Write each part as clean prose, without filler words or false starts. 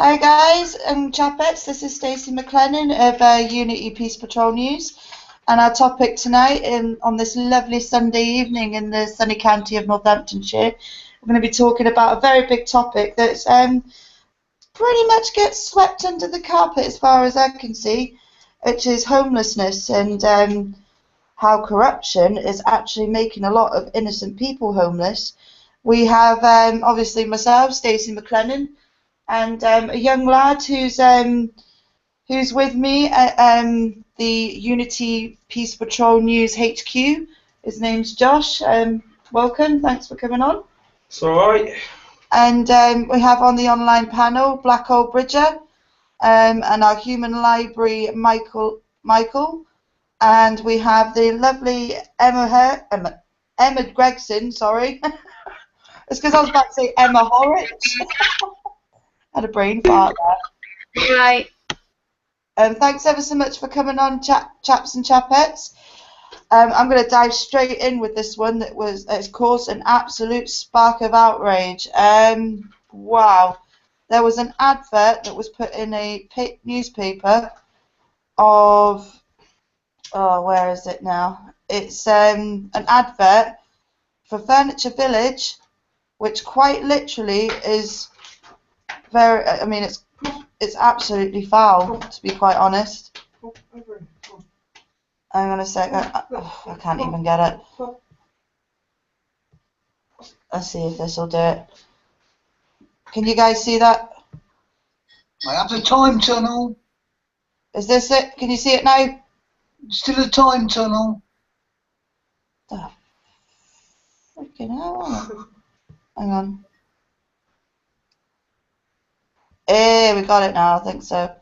Hi guys, Chapettes, this is Stacey McLennan of Unity Peace Patrol News, and our topic tonight on this lovely Sunday evening in the sunny county of Northamptonshire, we're going to be talking about a very big topic that's pretty much gets swept under the carpet as far as I can see, which is homelessness and how corruption is actually making a lot of innocent people homeless. We have obviously myself, Stacey McLennan, and a young lad who's with me at the Unity Peace Patrol News HQ. His name's Josh. Welcome. Thanks for coming on. It's all right. And we have on the online panel Black Hole Bridger and our human library Michael. And we have the lovely Emma Gregson. Sorry, it's because I was about to say Emma Horrocks. Had a brain fart there. Right. Thanks ever so much for coming on, chaps and chapettes. I'm going to dive straight in with this one it's caused an absolute spark of outrage. Wow. There was an advert that was put in a newspaper of, where is it now? It's an advert for Furniture Village, which quite literally is very, I mean, it's absolutely foul, to be quite honest. Hang on a second. I can't even get it. Let's see if this will do it. Can you guys see that? I have the time tunnel. Is this it? Can you see it now? Still a time tunnel. The freaking hell. Hang on. Hey, we got it now, I think so.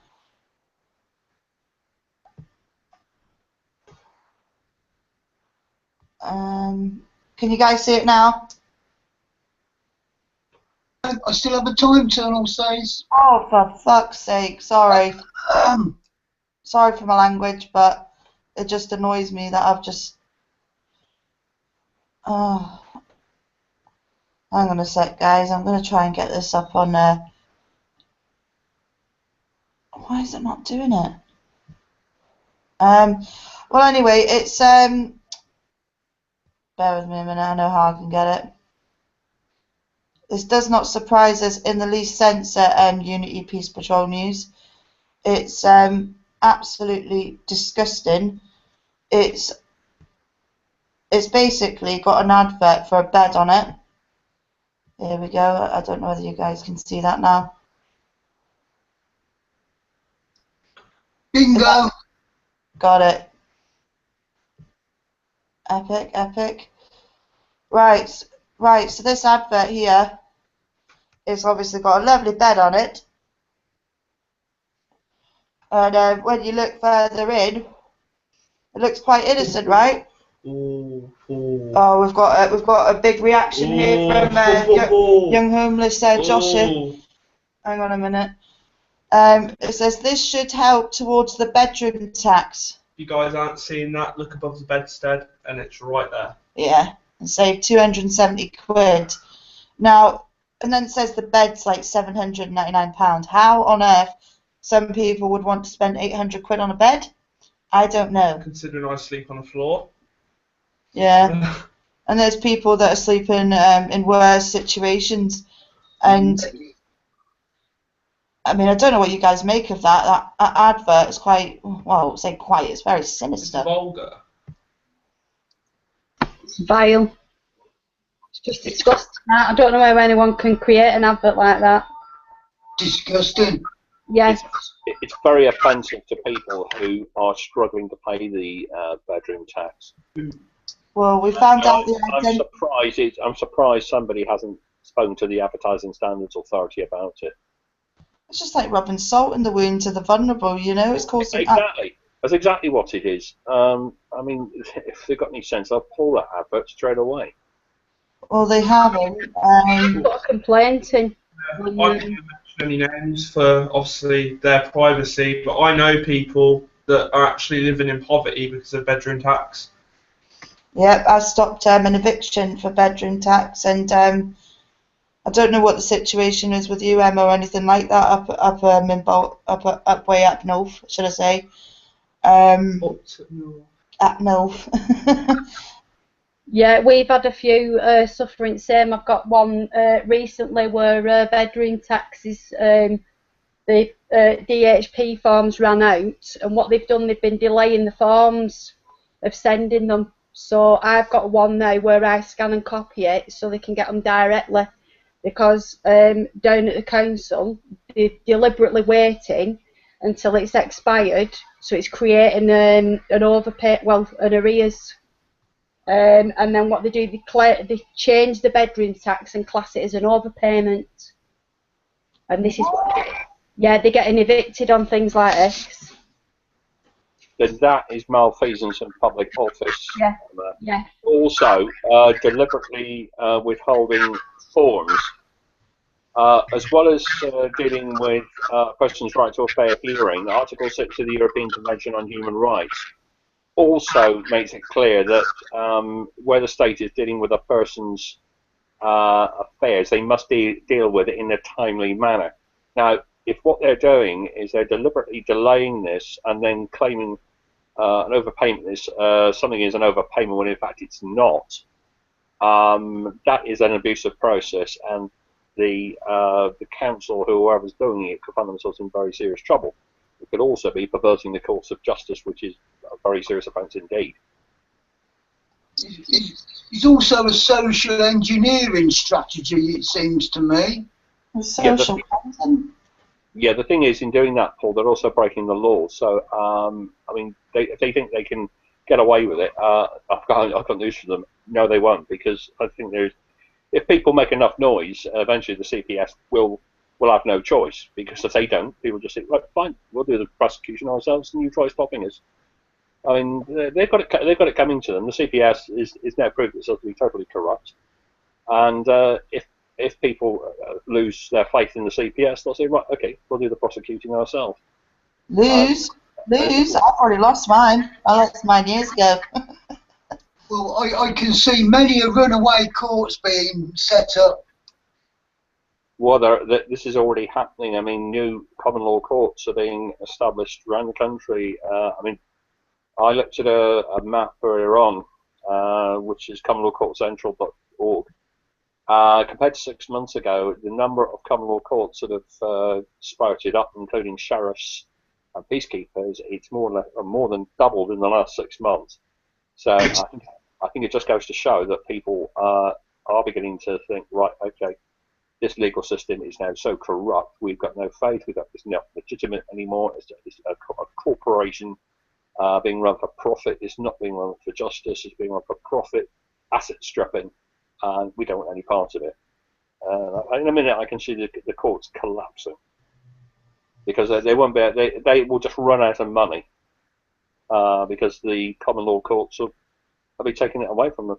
Can you guys see it now? I still have a time tunnel, says. Oh, for fuck's sake, sorry. Sorry for my language, but it just annoys me that I've just... hang on a sec, guys. I'm going to try and get this up on... Why is it not doing it? Well, anyway, it's... bear with me a minute, I know how I can get it. This does not surprise us in the least sense at Unity Peace Patrol News. It's absolutely disgusting. It's basically got an advert for a bed on it. Here we go. I don't know whether you guys can see that now. Bingo! Got it. Epic, epic. Right, so this advert here is obviously got a lovely bed on it. And when you look further in, it looks quite innocent, right? Ooh. Oh, we've got a big reaction here from young homeless Joshua. Hang on a minute. It says this should help towards the bedroom tax. If you guys aren't seeing that, look above the bedstead, and it's right there. Yeah, and save 270 quid. Now, and then it says the bed's like £799. How on earth some people would want to spend 800 quid on a bed? I don't know. Considering I sleep on the floor. Yeah. And there's people that are sleeping in worse situations. And I mean, I don't know what you guys make of that. That advert is quite, well, say quite, it's very sinister. It's vulgar. It's vile. It's just disgusting. I don't know how anyone can create an advert like that. Disgusting. Yes. It's very offensive to people who are struggling to pay the bedroom tax. Well, we found out the I'm surprised somebody hasn't spoken to the Advertising Standards Authority about it. It's just like rubbing salt in the wound to the vulnerable, you know. It's causing exactly. That's exactly what it is. I mean, if they've got any sense, they'll pull that advert straight away. Well, they haven't. Got a complaint in. I can't mention any names for obviously their privacy, but I know people that are actually living in poverty because of bedroom tax. Yep, I stopped an eviction for bedroom tax, and I don't know what the situation is with you, Emma, or anything like that up way up north, should I say? Up north. Yeah, we've had a few suffering same. I've got one recently where bedroom taxes, the DHP forms ran out, and what they've done, they've been delaying the forms of sending them. So I've got one now where I scan and copy it so they can get them directly, because down at the council they're deliberately waiting until it's expired, so it's creating an overpay, well, an arrears. And then what they do, they change the bedroom tax and class it as an overpayment. And this is what, yeah, they're getting evicted on things like this. Then that is malfeasance in public office. Yeah. Yeah. Also, deliberately withholding forms, as well as dealing with a person's right to a fair hearing. Article 6 of the European Convention on Human Rights also makes it clear that where the state is dealing with a person's affairs, they must deal with it in a timely manner. Now, if what they're doing is they're deliberately delaying this and then claiming an overpayment is something is an overpayment when in fact it's not, that is an abusive process, and the council, whoever's doing it, could find themselves in very serious trouble. It could also be perverting the course of justice, which is a very serious offence indeed. It's also a social engineering strategy, it seems to me. Social housing. Yeah, the thing is, in doing that, Paul, they're also breaking the law. So, I mean, if they think they can get away with it, I've got news for them. No, they won't, because I think if people make enough noise, eventually the CPS will have no choice, because if they don't, people just think, right, fine, we'll do the prosecution ourselves, and you try stopping us. I mean, they've got it coming to them. The CPS is now proved itself to be totally corrupt, and if people lose their faith in the CPS, they'll say, right, okay, we'll do the prosecuting ourselves. Lose? I've already lost mine. I lost mine years ago. Well, I can see many a runaway courts being set up. Well, this is already happening. I mean, new common law courts are being established around the country. I mean, I looked at a map earlier on, which is commonlawcourtcentral.org. Compared to 6 months ago, the number of common law courts that have sprouted up, including sheriffs and peacekeepers, it's more than doubled in the last 6 months. So I think it just goes to show that people are beginning to think, right, okay, this legal system is now so corrupt, we've got no faith, it's not legitimate anymore, it's a corporation being run for profit, it's not being run for justice, it's being run for profit, asset stripping, and we don't want any part of it. In a minute I can see the courts collapsing, because they won't be, they will just run out of money, because the common law courts will be taking it away from them.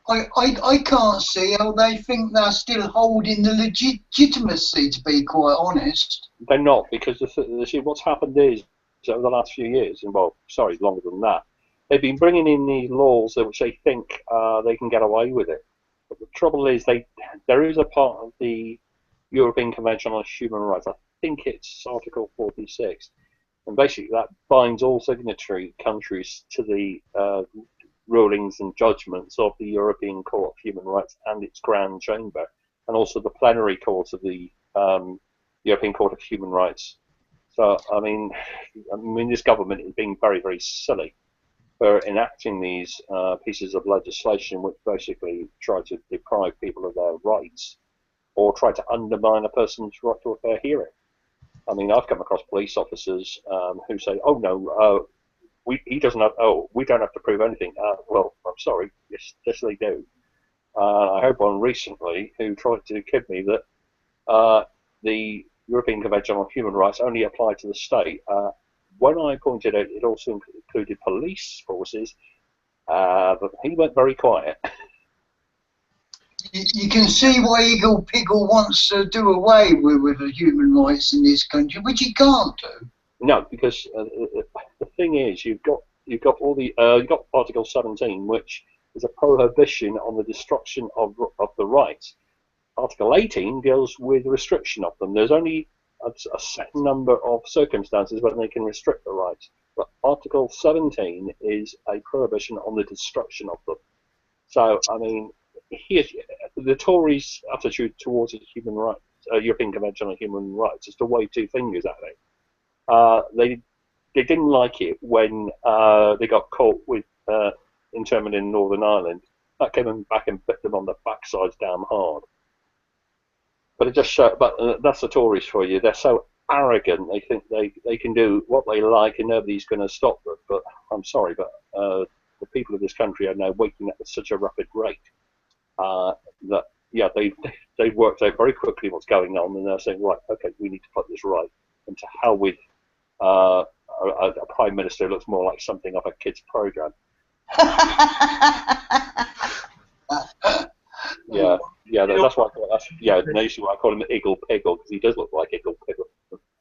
I can't see how they think they're still holding the legitimacy, to be quite honest. They're not, because what's happened is, over the last few years, and well, sorry, longer than that, they've been bringing in these laws which they think they can get away with it. But the trouble is, there is a part of the European Convention on Human Rights, I think it's Article 46, and basically that binds all signatory countries to the rulings and judgments of the European Court of Human Rights and its Grand Chamber, and also the plenary court of the European Court of Human Rights. So, I mean, this government is being very, very silly for enacting these pieces of legislation which basically try to deprive people of their rights or try to undermine a person's right to a fair hearing. I mean, I've come across police officers who say, "Oh no, we don't have to prove anything." Well, I'm sorry, yes they do. I heard one recently who tried to kid me that the European Convention on Human Rights only applied to the state. When I pointed out it also included police forces, but he went very quiet. You can see why Eagle Piggle wants to do away with the human rights in this country, which he can't do. No, because the thing is, you've got Article 17, which is a prohibition on the destruction of the rights. Article 18 deals with restriction of them. There's only a set number of circumstances when they can restrict the rights. But Article 17 is a prohibition on the destruction of them. So, I mean, the Tories' attitude towards human rights, European Convention on Human Rights, is to wave two fingers at it. They didn't like it when they got caught with internment in Northern Ireland. That came back and bit them on the backsides damn hard. But it just shows. But that's the Tories for you. They're so arrogant. They think they can do what they like and nobody's going to stop them. But I'm sorry, but the people of this country are now waking up at such a rapid rate that they've worked out very quickly what's going on, and they're saying, right, okay, we need to put this right. And to hell with a prime minister looks more like something of a kid's program. That's why. Usually I call him Iggle Piggle, because he does look like Iggle Piggle.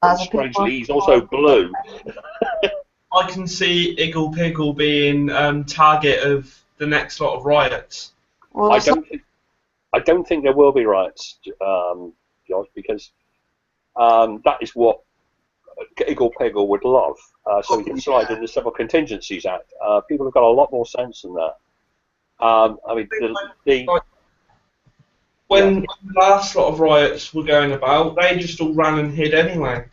And strangely, he's also blue. I can see Iggle Piggle being target of the next lot of riots. Well, I don't think there will be riots, George, because that is what Iggle Piggle would love. So he can slide in the Civil Contingencies Act. People have got a lot more sense than that. When the last lot of riots were going about, they just all ran and hid anyway.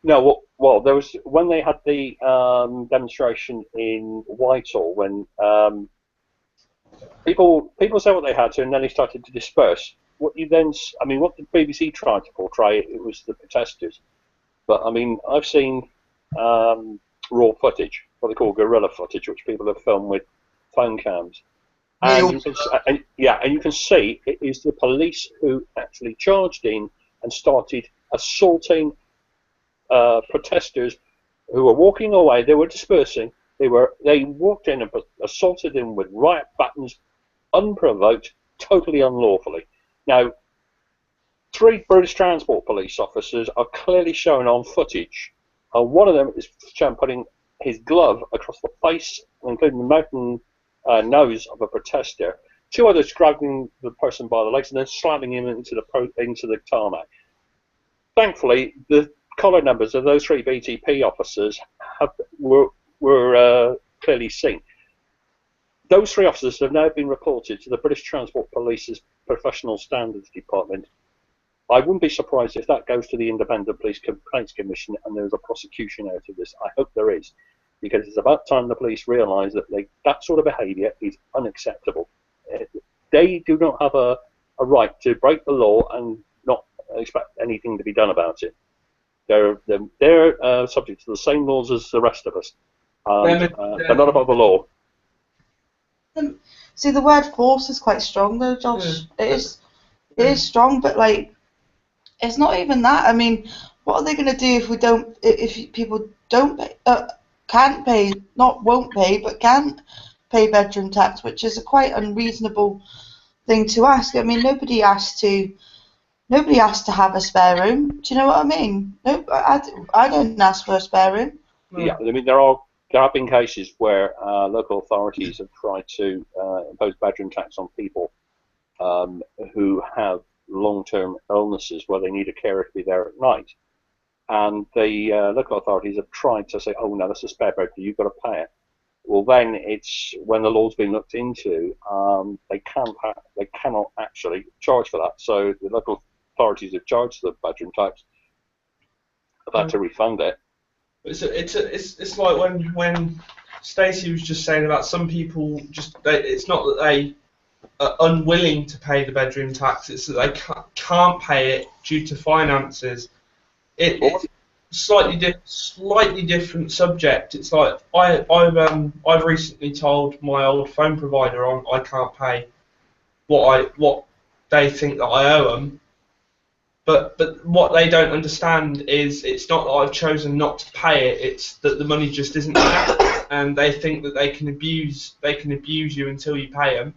No, well, there was when they had the demonstration in Whitehall when people said what they had to, and then they started to disperse. What the BBC tried to portray it was the protesters, but I mean, I've seen raw footage, what they call guerrilla footage, which people have filmed with phone cams. And you can see it is the police who actually charged in and started assaulting protesters who were walking away. They were dispersing. They walked in and assaulted them with riot buttons, unprovoked, totally unlawfully. Now, 3 British Transport Police officers are clearly shown on footage. One of them is shown putting his glove across the face, including the mouth and nose of a protester. 2 others grabbing the person by the legs and then slamming him into the tarmac. Thankfully, the collar numbers of those 3 BTP officers were clearly seen. Those 3 officers have now been reported to the British Transport Police's Professional Standards Department. I wouldn't be surprised if that goes to the Independent Police Complaints Commission and there's a prosecution out of this. I hope there is, because it's about time the police realise that that sort of behaviour is unacceptable. They do not have a right to break the law and not expect anything to be done about it. They're subject to the same laws as the rest of us. They're not above the law. See, the word force is quite strong, though, Josh. It is strong, but it's not even that. I mean, what are they going to do if people don't pay, can't pay, not won't pay, but can't pay bedroom tax, which is a quite unreasonable thing to ask. I mean, nobody asked to have a spare room. Do you know what I mean? No, I didn't ask for a spare room. Yeah, I mean, there have been cases where local authorities have tried to impose bedroom tax on people who have long-term illnesses where they need a carer to be there at night. And the local authorities have tried to say, oh, no, that's a spare bedroom, you've got to pay it. Well, then it's when the law's been looked into, they cannot actually charge for that. So the local authorities have charged the bedroom tax. Have had to refund it. It's like when Stacey was just saying about some people it's not that they are unwilling to pay the bedroom tax, it's that they can't pay it due to finances. It's slightly different subject. It's like I've recently told my old phone provider I can't pay what they think that I owe them. But what they don't understand is it's not that I've chosen not to pay it. It's that the money just isn't there, and they think that they can abuse you until you pay them.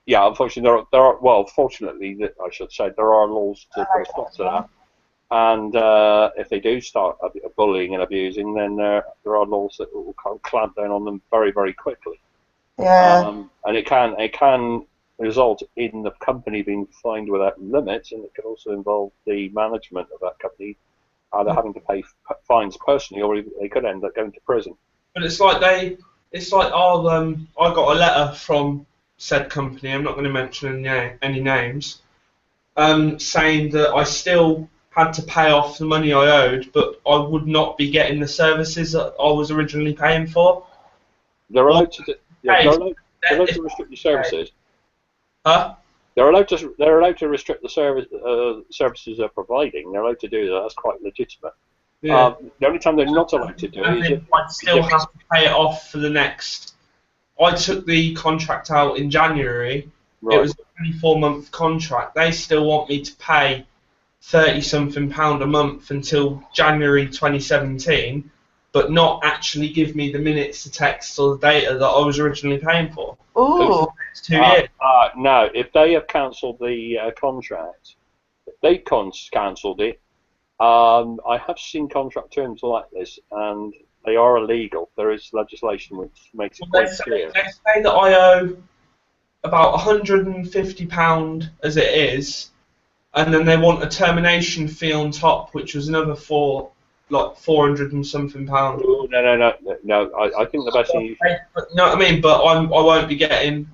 Yeah, unfortunately, fortunately, I should say, there are laws to put a stop to that. And if they do start bullying and abusing, then there are laws that will clamp down on them very, very quickly. Yeah. And it can result in the company being fined without limits, and it could also involve the management of that company either having to pay fines personally, or they could end up going to prison. But it's like I got a letter from said company. I'm not going to mention any names. Saying that I still had to pay off the money I owed, but I would not be getting the services that I was originally paying for. They're allowed to. They're allowed to restrict your services. Huh? They're allowed to restrict the services they're providing. They're allowed to do that. That's quite legitimate. Yeah. The only time they're not allowed to do it is I'd still have to pay it off for the next. I took the contract out in January. right. It was a 24-month contract. They still want me to pay £30-something a month until January 2017, but not actually give me the minutes, the text, or the data that I was originally paying for. Ooh. It's 2 years. No, if they have cancelled the contract, if they cancelled it, I have seen contract terms like this, and they are illegal. There is legislation which makes it quite clear. They say that I owe about £150 as it is, and then they want a termination fee on top, which was another like 400 and something pounds. No. I think the best thing you No, I mean, but I won't be getting.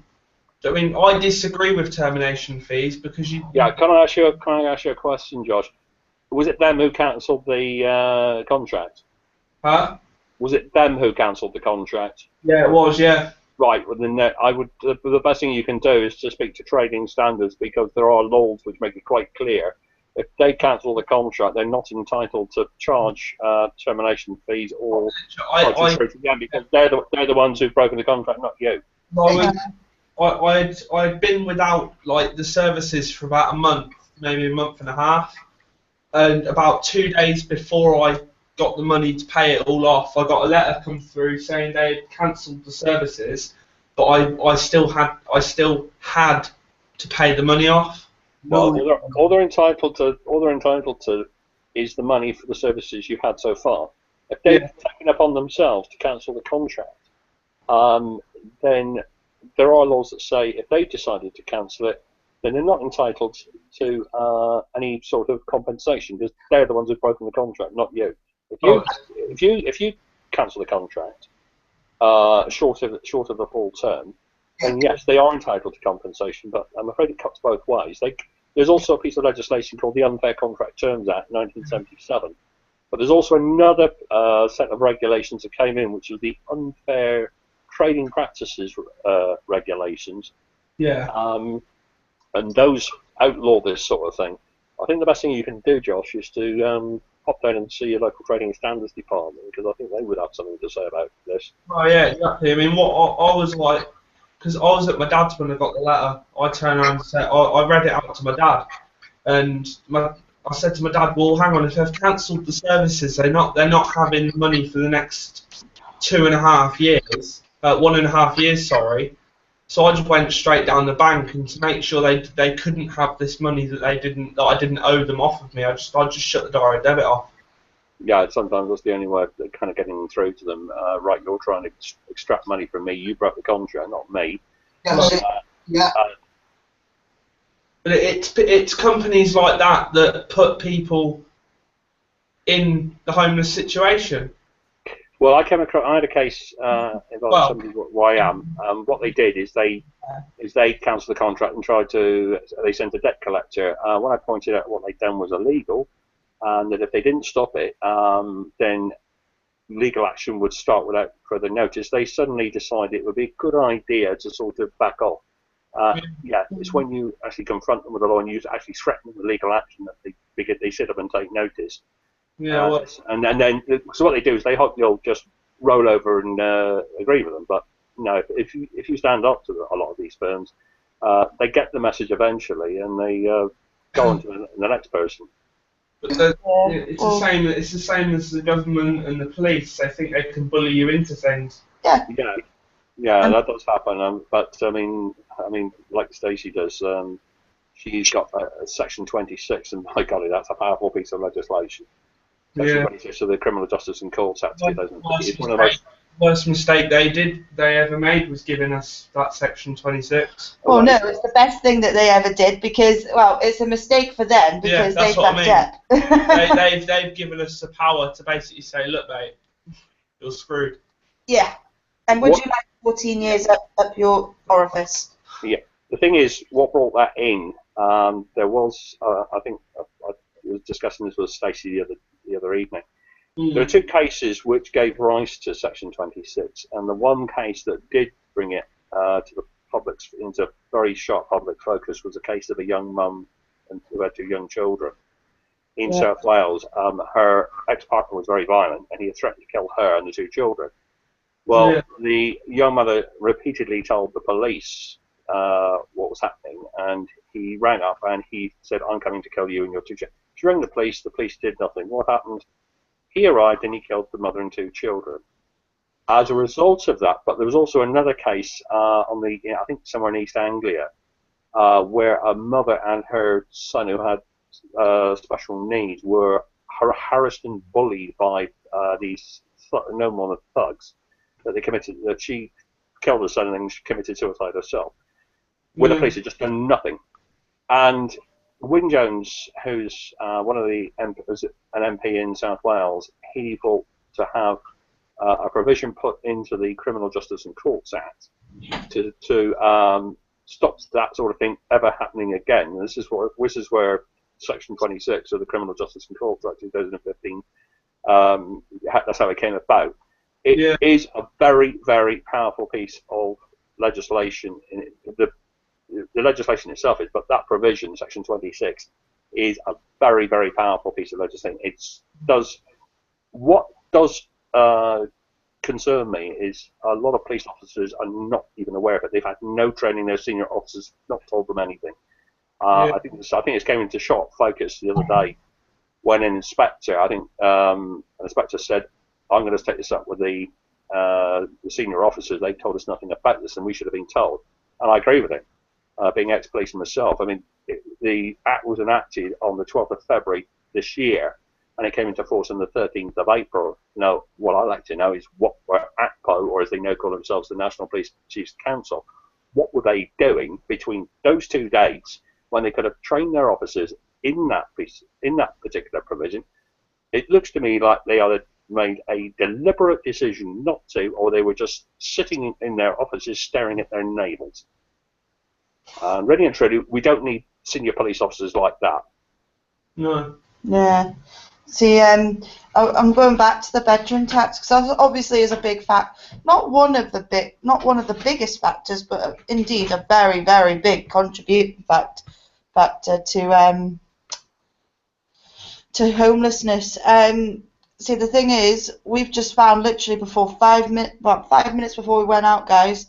I mean, I disagree with termination fees because you. Yeah, can I ask you a question, Josh? Was it them who cancelled the contract? Huh? Was it them who cancelled the contract? Yeah, it was. Yeah. Right. Well, then I would. The best thing you can do is to speak to trading standards, because there are laws which make it quite clear. If they cancel the contract, they're not entitled to charge termination fees or again, because they're the ones who've broken the contract, not you. I'd been without like the services for about a month, maybe a month and a half, and about 2 days before I got the money to pay it all off, I got a letter come through saying they had cancelled the services, but I still had to pay the money off. Well, all they're entitled to is the money for the services you've had so far. If they've taken upon themselves to cancel the contract, then there are laws that say if they've decided to cancel it, then they're not entitled to any sort of compensation, because they're the ones who've broken the contract, not you. If you cancel the contract short of the full term, then yes, they are entitled to compensation, but I'm afraid it cuts both ways. There's also a piece of legislation called the Unfair Contract Terms Act 1977, but there's also another set of regulations that came in, which is the Unfair Trading Practices regulations. Yeah. And those outlaw this sort of thing. I think the best thing you can do, Josh, is to pop down and see your local trading standards department, because I think they would have something to say about this. Oh yeah, exactly. I mean, what I was like, because I was at my dad's when I got the letter, I turned around and said, I read it out to my dad, and I said to my dad, well, hang on, if they've cancelled the services, they're not having money for the next 2.5 years, 1.5 years, sorry. So I just went straight down the bank, and to make sure they couldn't have this money that I didn't owe them off of me, I just shut the direct debit off. Yeah, sometimes that's the only way of kind of getting through to them. Right, you're trying to extract money from me. You broke the contract, not me. Yeah. But it's companies like that put people in the homeless situation. Well, I had a case involving somebody where I am. What they did is they cancelled the contract and they sent a debt collector. When I pointed out what they'd done was illegal, and that if they didn't stop it, then legal action would start without further notice, they suddenly decided it would be a good idea to sort of back off. Yeah, it's when you actually confront them with the law and you actually threaten them with legal action that they sit up and take notice. Yeah, and then so what they do is they hope you'll just roll over and agree with them. But no, if you stand up to a lot of these firms, they get the message eventually, and they go on to the next person. But it's the same as the government and the police. They think they can bully you into things. Yeah. Yeah, that does happen. But I mean, like Stacey does, she's got Section 26, and my golly, that's a powerful piece of legislation. Section 26 of the Criminal Justice and Courts Act 2003. worst mistake they ever made was giving us that Section 26. Well, no, it's the best thing that they ever did because, well, it's a mistake for them because Yeah, that's they what I fucked mean. up. They've given us the power to basically say, look, mate, you're screwed. Yeah. And would What- you like 14 years up your orifice? Yeah. The thing is, what brought that in? There was, I think, I was discussing this with Stacey the other evening. There are two cases which gave rise to Section 26, and the one case that did bring it to the public into very sharp public focus was a case of a young mum who had two young children in South Wales. Her ex-partner was very violent, and he had threatened to kill her and the two children. Well, the young mother repeatedly told the police what was happening, and he rang up and he said, "I'm coming to kill you and your two children." She rang the police did nothing. What happened? He arrived and he killed the mother and two children. As a result of that, but there was also another case I think somewhere in East Anglia, where a mother and her son who had special needs were harassed and bullied by these known one of thugs. That she killed her son and then she committed suicide herself. Where the police had just done nothing. And Wyn Jones, who's an MP in South Wales, he fought to have a provision put into the Criminal Justice and Courts Act to stop that sort of thing ever happening again. This is where Section 26 of the Criminal Justice and Courts Act 2015, that's how it came about. It is a very, very powerful piece of legislation. The legislation itself is, but that provision, Section 26, is a very, very powerful piece of legislation. What does concern me is a lot of police officers are not even aware of it. They've had no training. Their senior officers not told them anything. I think it's came into sharp focus the other day when an inspector said, "I'm going to take this up with the senior officers. They told us nothing about this, and we should have been told." And I agree with him. Being ex-policeman myself, I mean, the act was enacted on the 12th of February this year, and it came into force on the 13th of April. Now, what I'd like to know is what were ACPO, or as they now call themselves, the National Police Chiefs Council, what were they doing between those 2 dates when they could have trained their officers in that particular provision? It looks to me like they either made a deliberate decision not to, or they were just sitting in their offices staring at their navels. Really and truly, we don't need senior police officers like that. No. Yeah. See, I'm going back to the bedroom tax because obviously is a big fact, not one of the biggest factors, but indeed a very, very big contributing factor to homelessness. See, the thing is, we've just found literally before 5 minutes before we went out, guys,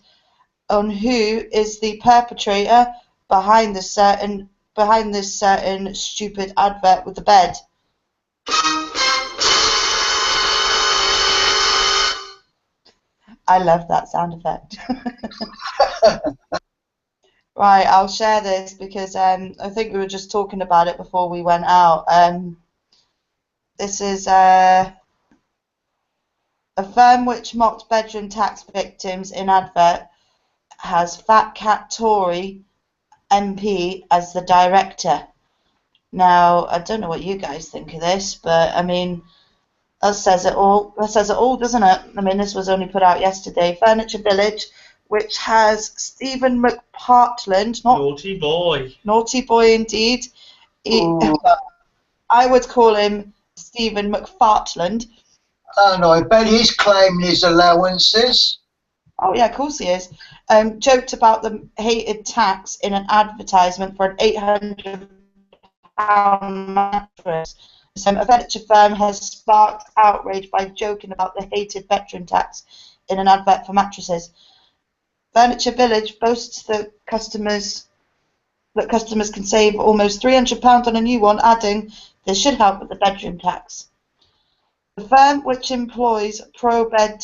on who is the perpetrator behind this certain stupid advert with the bed. I love that sound effect. Right, I'll share this because I think we were just talking about it before we went out. This is a firm which mocked bedroom tax victims in advert has Fat Cat Tory MP as the director. Now, I don't know what you guys think of this, but I mean, that says it all. That says it all, doesn't it? I mean, this was only put out yesterday. Furniture Village, which has Stephen McPartland. Naughty boy. Naughty boy indeed. I would call him Stephen McFartland. And I bet he's claiming his allowances. Oh yeah, of course he is. Joked about the hated tax in an advertisement for an £800 mattress. A furniture firm has sparked outrage by joking about the hated bedroom tax in an advert for mattresses. Furniture Village boasts that customers can save almost £300 on a new one, adding this should help with the bedroom tax. The firm, which employs pro-bed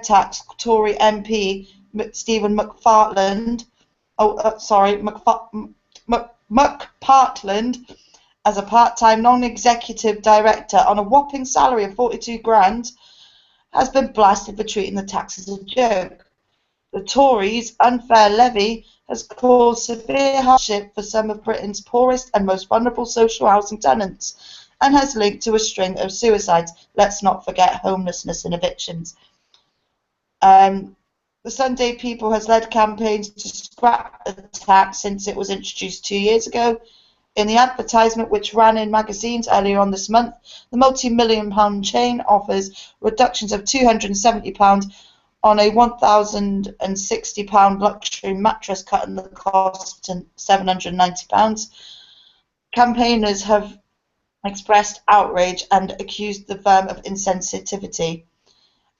tax Tory MP Stephen McPartland, McPartland, as a part-time non-executive director on a whopping salary of 42 grand, has been blasted for treating the tax as a joke. The Tories' unfair levy has caused severe hardship for some of Britain's poorest and most vulnerable social housing tenants and has linked to a string of suicides. Let's not forget homelessness and evictions. The Sunday People has led campaigns to scrap the tax since it was introduced 2 years ago. In the advertisement, which ran in magazines earlier on this month, the multi-million-pound chain offers reductions of £270 on a £1,060 luxury mattress, cutting the cost to £790. Campaigners have expressed outrage and accused the firm of insensitivity.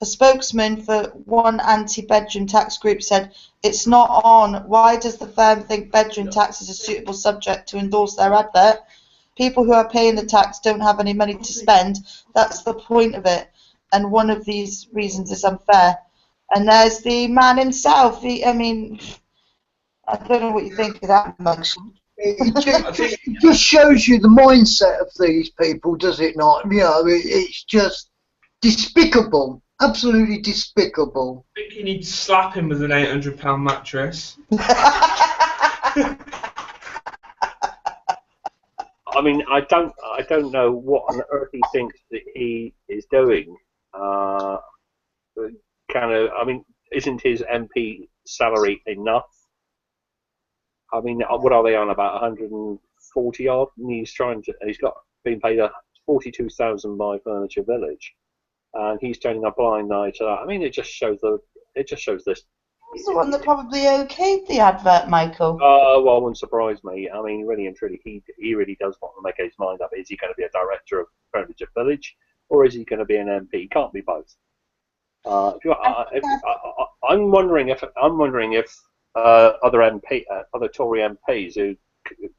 A spokesman for one anti-bedroom tax group said, "It's not on. Why does the firm think bedroom tax is a suitable subject to endorse their advert? People who are paying the tax don't have any money to spend. That's the point of it. And one of these reasons is unfair." And there's the man himself. I don't know what you think of that much. It just shows you the mindset of these people, does it not? You know, it's just despicable. Absolutely despicable. I think you need to slap him with an £800 mattress. I mean, I don't know what on earth he thinks that he is doing. Isn't his MP salary enough? I mean, what are they on, about 140 odd? And he's been paid 42,000 by Furniture Village, and he's turning a blind eye to that. I mean, it just shows this. He's the one that probably okayed the advert, Michael. Well, it wouldn't surprise me. I mean, really and truly, he really does want to make his mind up. Is he going to be a director of Furniture Village, or is he going to be an MP? He can't be both. I'm wondering if other Tory MPs who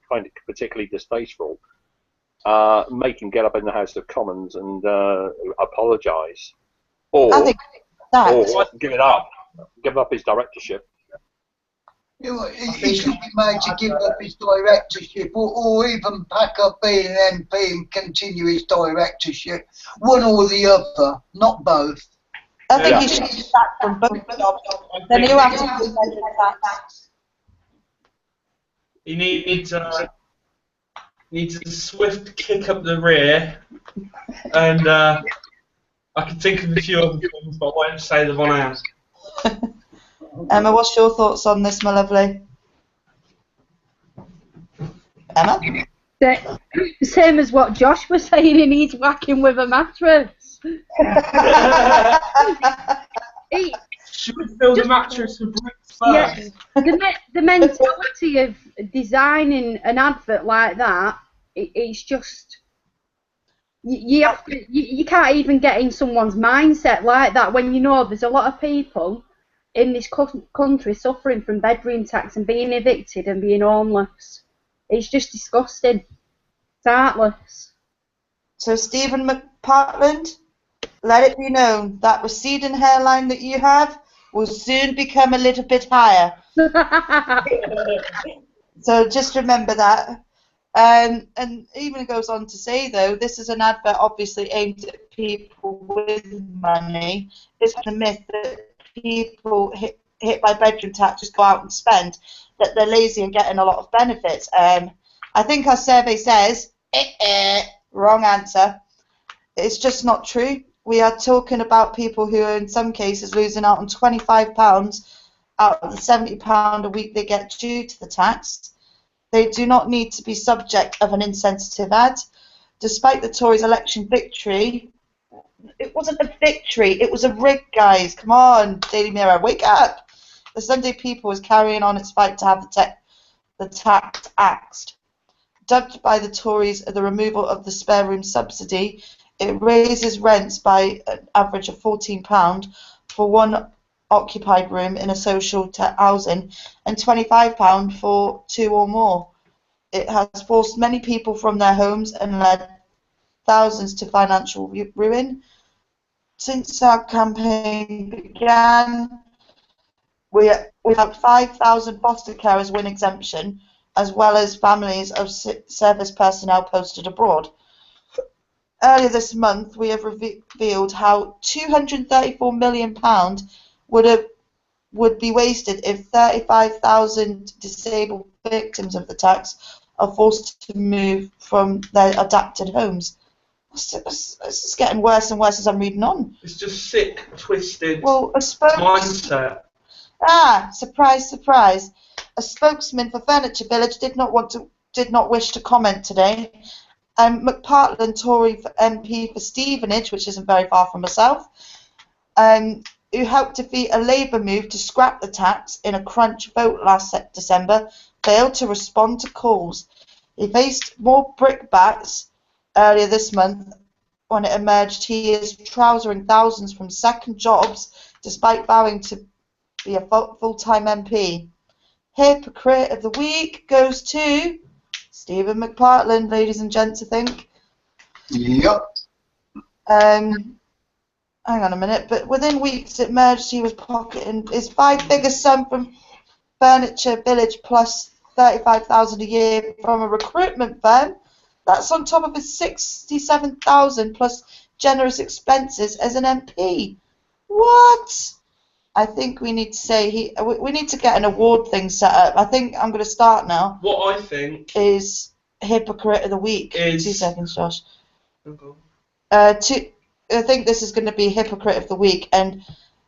find it particularly distasteful make him get up in the House of Commons and apologise, or give up his directorship. You know, he should be made to give up his directorship, or even pack up being an MP and continue his directorship. One or the other, not both. I think he should be sacked from both jobs. Then he'll have to pay tax. He needs a swift kick up the rear, and I can think of a few other things, but I won't say them on air. Emma, what's your thoughts on this, my lovely? Emma? Same as what Josh was saying, he needs whacking with a mattress. Should we fill the mattress with bricks first? Yeah, the mentality of designing an advert like that, it's just you can't even get in someone's mindset like that when you know there's a lot of people in this country suffering from bedroom tax and being evicted and being homeless. It's just disgusting. It's heartless. So Stephen McPartland, let it be known that receding hairline that you have will soon become a little bit higher. So just remember that. And even goes on to say, though, this is an advert obviously aimed at people with money. It's a myth that people hit by bedroom tax just go out and spend, that they're lazy and getting a lot of benefits. I think our survey says, wrong answer. It's just not true. We are talking about people who are in some cases losing out on £25 out of the £70 a week they get due to the tax. They do not need to be subject of an insensitive ad. Despite the Tories' election victory, it wasn't a victory, it was a rig, guys. Come on, Daily Mirror, wake up. The Sunday People is carrying on its fight to have the tax axed. Dubbed by the Tories the removal of the spare room subsidy, it raises rents by an average of £14 for one occupied room in a social housing and £25 for two or more. It has forced many people from their homes and led thousands to financial ruin. Since our campaign began, we have 5,000 foster carers win exemption, as well as families of service personnel posted abroad. earlier this month, we have revealed how £234 million would be wasted if 35,000 disabled victims of the tax are forced to move from their adapted homes. It's getting worse and worse as I'm reading on. It's just sick, twisted mindset. Surprise, surprise. A spokesman for Furniture Village did not wish to comment today. McPartland, Tory MP for Stevenage, which isn't very far from myself, who helped defeat a Labour move to scrap the tax in a crunch vote last December, failed to respond to calls. He faced more brickbats earlier this month when it emerged he is trousering thousands from second jobs despite vowing to be a full-time MP. Hypocrite of the week goes to Stephen McPartland, ladies and gents, I think. Yep. Hang on a minute, but within weeks it emerged he was pocketing his five-figure sum from Furniture Village plus 35,000 a year from a recruitment firm. That's on top of his 67,000 plus generous expenses as an MP. What? I think we need to say we need to get an award thing set up. I think I'm going to start now. What I think is Hypocrite of the Week. 2 seconds, Josh. I think this is going to be Hypocrite of the Week. And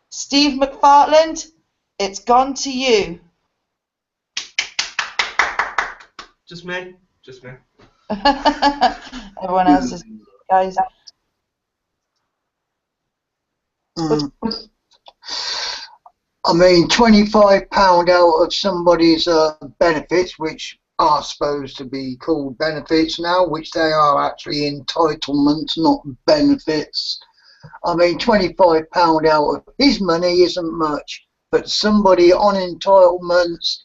Steve McPartland, it's gone to you. Just me. Just me. Everyone else is, guys. I mean, £25 out of somebody's benefits, which are supposed to be called benefits now, which they are actually entitlements, not benefits. I mean, £25 out of his money isn't much, but somebody on entitlements,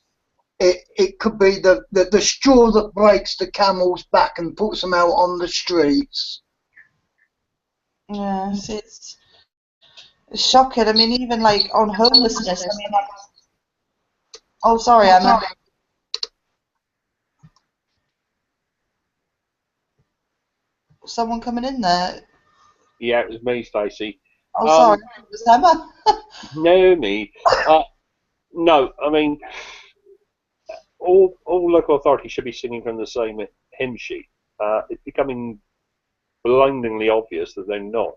it could be the straw that breaks the camel's back and puts them out on the streets. Yes, it's shocking. I mean, even like on homelessness. I mean, oh, sorry, Emma. Someone coming in there? Yeah, it was me, Stacey. Oh, sorry, it was Emma. No, me. No, I mean, all local authorities should be singing from the same hymn sheet. It's becoming blindingly obvious that they're not.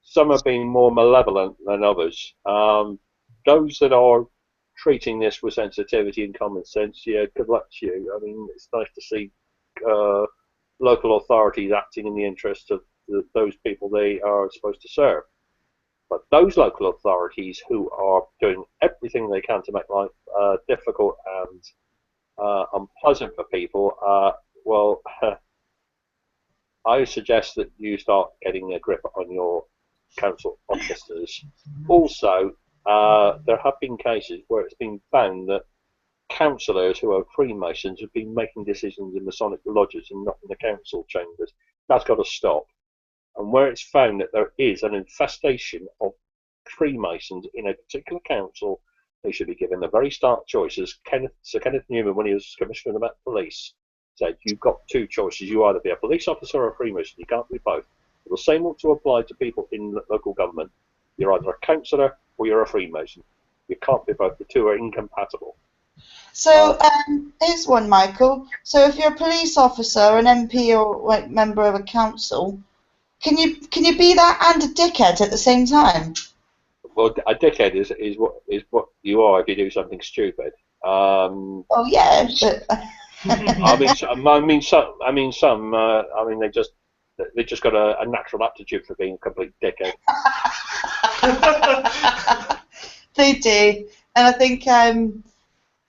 Some are being more malevolent than others. Those that are treating this with sensitivity and common sense, yeah, good luck to you. I mean, it's nice to see local authorities acting in the interest of those people they are supposed to serve. But those local authorities who are doing everything they can to make life difficult and unpleasant for people, well, I suggest that you start getting a grip on your council officers. Also, there have been cases where it's been found that councillors who are Freemasons have been making decisions in Masonic lodges and not in the council chambers. That's got to stop. And where it's found that there is an infestation of Freemasons in a particular council, they should be given the very stark choices. Sir Kenneth Newman, when he was Commissioner of the Met Police, said, you've got two choices. You either be a police officer or a Freemason. You can't be both. The same ought to apply to people in local government. You're either a councillor or you're a Freemason. You can't be both. The two are incompatible. So here's one, Michael. So if you're a police officer, an MP, or like member of a council, can you be that and a dickhead at the same time? Well, a dickhead is what you are if you do something stupid. Oh yeah, but I mean they just got a natural aptitude for being a complete dickhead. They do, and I think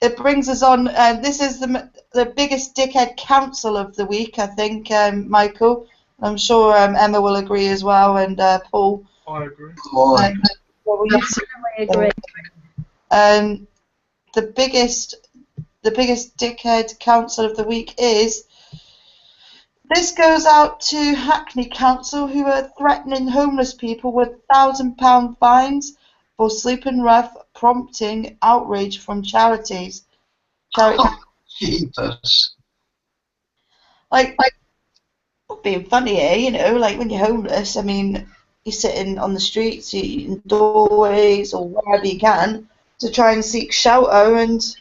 it brings us on. This is the biggest dickhead council of the week, I think, Michael. I'm sure Emma will agree as well, and Paul. I agree. Well, I agree. The biggest dickhead council of the week is. This goes out to Hackney Council, who are threatening homeless people with £1,000 fines for sleeping rough, prompting outrage from charities. Jesus. Like, not being funny here, you know, like when you're homeless, I mean, you're sitting on the streets, you're in doorways or wherever you can to try and seek shelter, and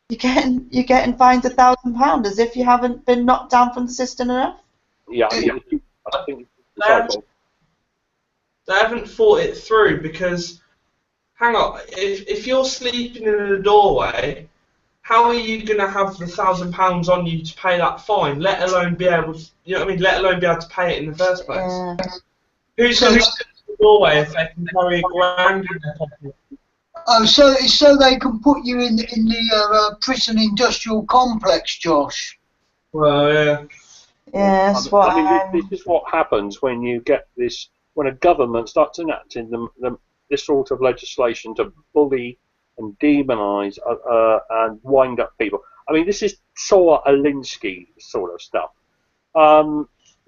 you're getting fined £1,000 as if you haven't been knocked down from the system enough. Yeah, I think. Sorry, Paul. They haven't thought it through because, hang on, if you're sleeping in a doorway, how are you going to have the £1,000 on you to pay that fine, let alone be able to, you know what I mean, let alone be able to pay it in the first place? Who's going to sit in the doorway if they can carry £1,000 in their pocket? Oh, so they can put you in the prison industrial complex, Josh. Well, yeah. Yes, this is what happens when you get this, when a government starts enacting this sort of legislation to bully and demonise and wind up people. I mean, this is Saul Alinsky sort of stuff.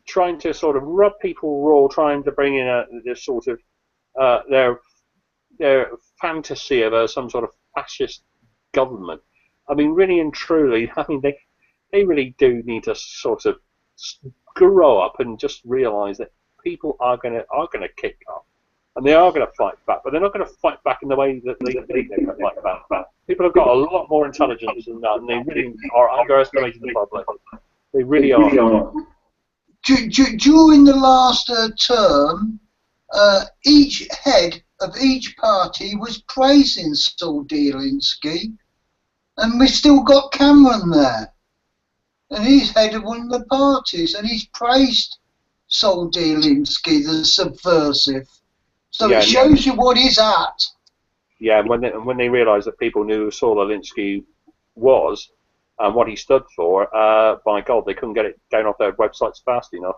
Trying to sort of rub people raw, trying to bring in this sort of their fantasy of some sort of fascist government. I mean, really and truly, I mean, they really do need to sort of grow up and just realise that people are gonna kick off, and they are going to fight back, but they're not going to fight back in the way that they think they're going to fight back. People have got a lot more intelligence than that, and they really are underestimating the public. They really are. During the last term, each head of each party was praising Saul Alinsky, and we've still got Cameron there, and he's head of one of the parties, and he's praised Saul Alinsky, the subversive. So it shows you what he's at. Yeah, when they realised that people knew who Saul Alinsky was and what he stood for, by God, they couldn't get it down off their websites fast enough.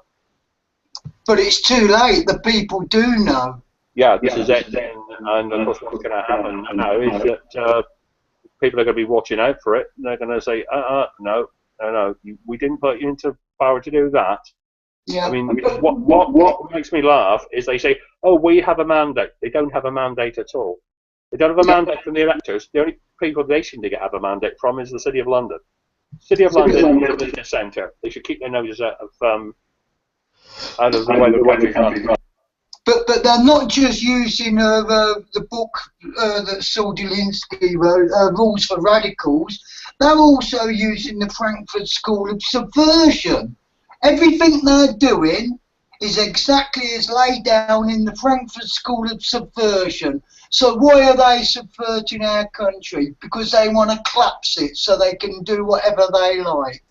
But it's too late. The people do know. Yeah, this is it then, and of course what's going to happen now is that people are going to be watching out for it. They're going to say, no, we didn't put you into power to do that. Yeah. I mean, what makes me laugh is they say, oh, we have a mandate. They don't have a mandate at all. They don't have a mandate from the electors. The only people they seem to have a mandate from is the City of London. City of London is a business centre. They should keep their noses out of the way the country's run. But they're not just using the book that Saul Alinsky wrote, Rules for Radicals. They're also using the Frankfurt School of Subversion. Everything they're doing is exactly as laid down in the Frankfurt School of Subversion. So why are they subverting our country? Because they want to collapse it so they can do whatever they like.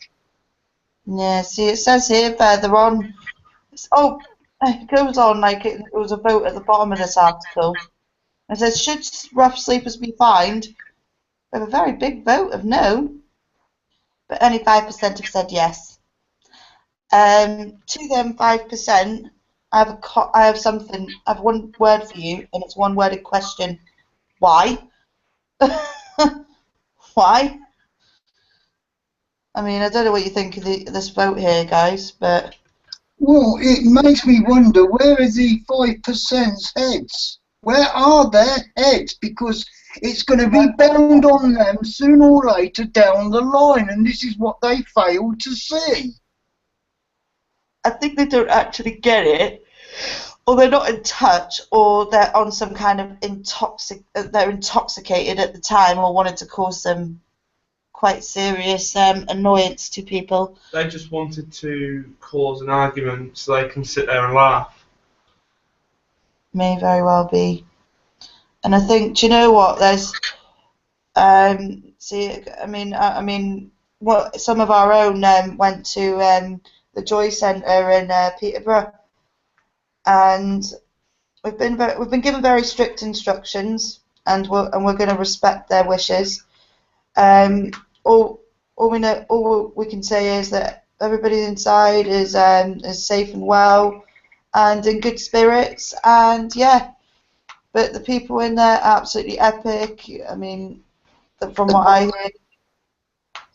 Yeah, see, it says here further on. Oh, it goes on like it was a vote at the bottom of this article. It says, should rough sleepers be fined? We have a very big vote of no, but only 5% have said yes. To them 5%, I have one word for you, and it's one worded question. Why? Why? I mean, I don't know what you think of this vote here, guys, but... Well, it makes me wonder, where are the 5%'s heads? Where are their heads? Because it's going to be bound on them sooner or later down the line, and this is what they fail to see. I think they don't actually get it, or they're not in touch, or they're on some kind of they're intoxicated at the time, or wanted to cause some quite serious annoyance to people. They just wanted to cause an argument so they can sit there and laugh. May very well be. And I think, do you know what? There's, some of our own went to the Joy Centre in Peterborough, and we've been given very strict instructions, and we're going to respect their wishes. All we can say is that everybody inside is safe and well, and in good spirits, and yeah. But the people in there are absolutely epic. I mean, from what I hear.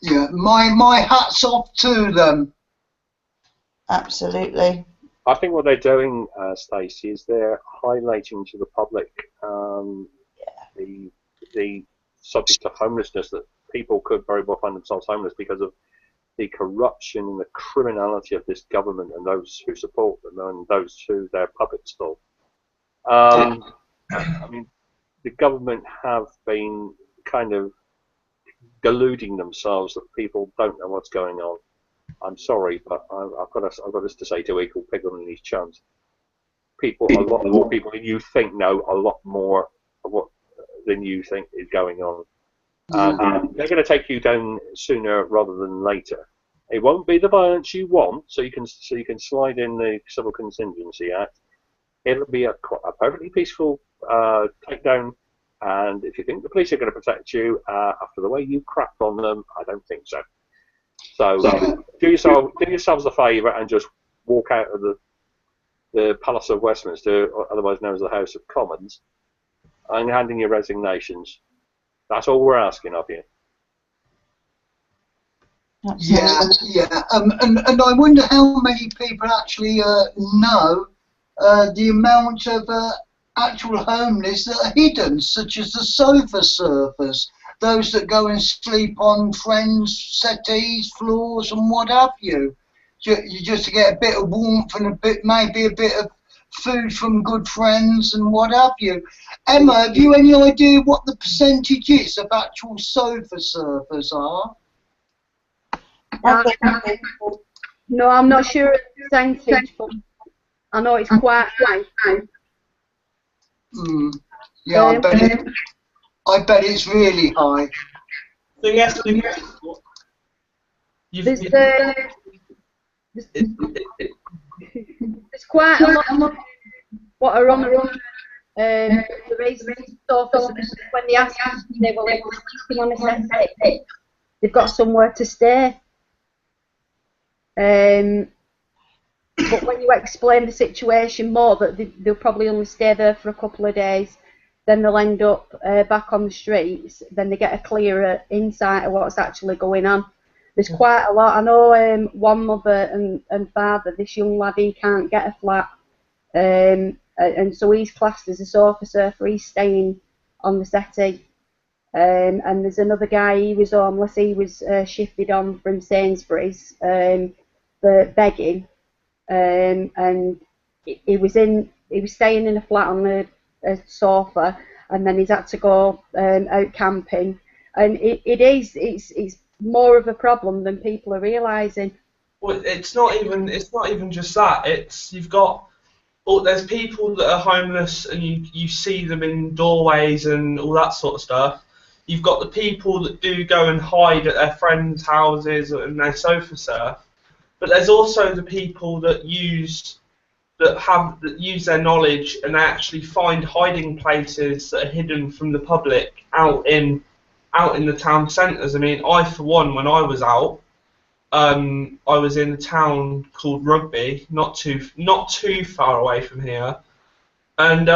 Yeah, my hat's off to them. Absolutely. I think what they're doing, Stacey, is they're highlighting to the public the subject of homelessness, that people could very well find themselves homeless because of the corruption and the criminality of this government and those who support them and those who they're puppets for. I mean, the government have been kind of deluding themselves that people don't know what's going on. I'm sorry, but I've got this to say to equal pig on these chums. People, a lot more people than you think know a lot more of what than you think is going on. And they're going to take you down sooner rather than later. It won't be the violence you want, so you can slide in the Civil Contingency Act. It'll be a perfectly peaceful takedown, and if you think the police are going to protect you after the way you crapped on them, I don't think so. So do yourselves a favour and just walk out of the Palace of Westminster, otherwise known as the House of Commons, and hand in your resignations. That's all we're asking of you. Yeah. And I wonder how many people actually know the amount of actual homeless that are hidden, such as the sofa surfers, those that go and sleep on friends' settees, floors, and what have you. You just get a bit of warmth and maybe a bit of food from good friends and what have you. Emma, have you any idea what the percentages of actual sofa surfers are? No, I'm not sure of the percentage, but I know it's quite high. Yeah, I bet it's really high. So yes, there's quite a lot of what are on the raised sofas when they ask them, they will sleeping on a set. They've got somewhere to stay. But when you explain the situation more, that they'll probably only stay there for a couple of days, then they'll end up back on the streets, then they get a clearer insight of what's actually going on. There's quite a lot. I know one mother and father, this young lad, he can't get a flat, and so he's classed as a sofa surfer, he's staying on the settee. And there's another guy, he was homeless, he was shifted on from Sainsbury's for begging, and he was staying in a flat on a sofa, and then he's had to go out camping, and it's more of a problem than people are realising. Well, it's not even just that. There's people that are homeless, and you see them in doorways and all that sort of stuff. You've got the people that do go and hide at their friends' houses and they sofa surf, but there's also the people that use their knowledge and they actually find hiding places that are hidden from the public out in the town centres. I mean, I for one, when I was out, I was in a town called Rugby, not too far away from here, and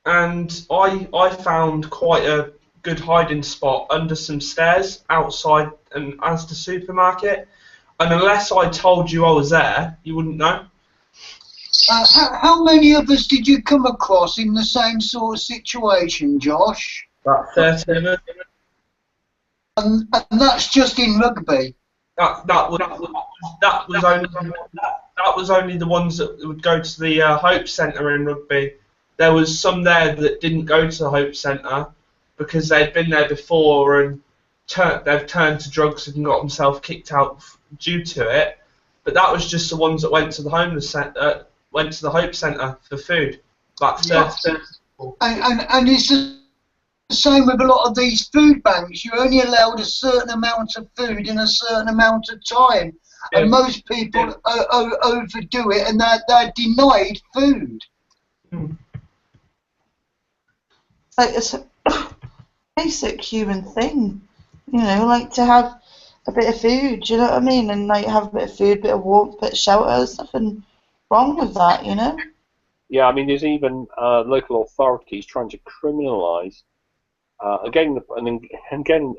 I found quite a good hiding spot under some stairs outside an Asda supermarket, and unless I told you I was there, you wouldn't know. How many of us did you come across in the same sort of situation, Josh? About 30 of us. And that's just in Rugby. That was only the ones that would go to the Hope Centre in Rugby. There was some there that didn't go to the Hope Centre because they'd been there before and they've turned to drugs and got themselves kicked out due to it. But that was just the ones that went to the homeless centre, went to the Hope Centre for food. About 30 people. And it's the same with a lot of these food banks. You're only allowed a certain amount of food in a certain amount of time. Yeah. And most people overdo it and they're denied food. It's a basic human thing, like to have a bit of food, you know what I mean? And like have a bit of food, a bit of warmth, a bit of shelter. There's nothing wrong with that, Yeah, I mean, there's even local authorities trying to criminalise, again,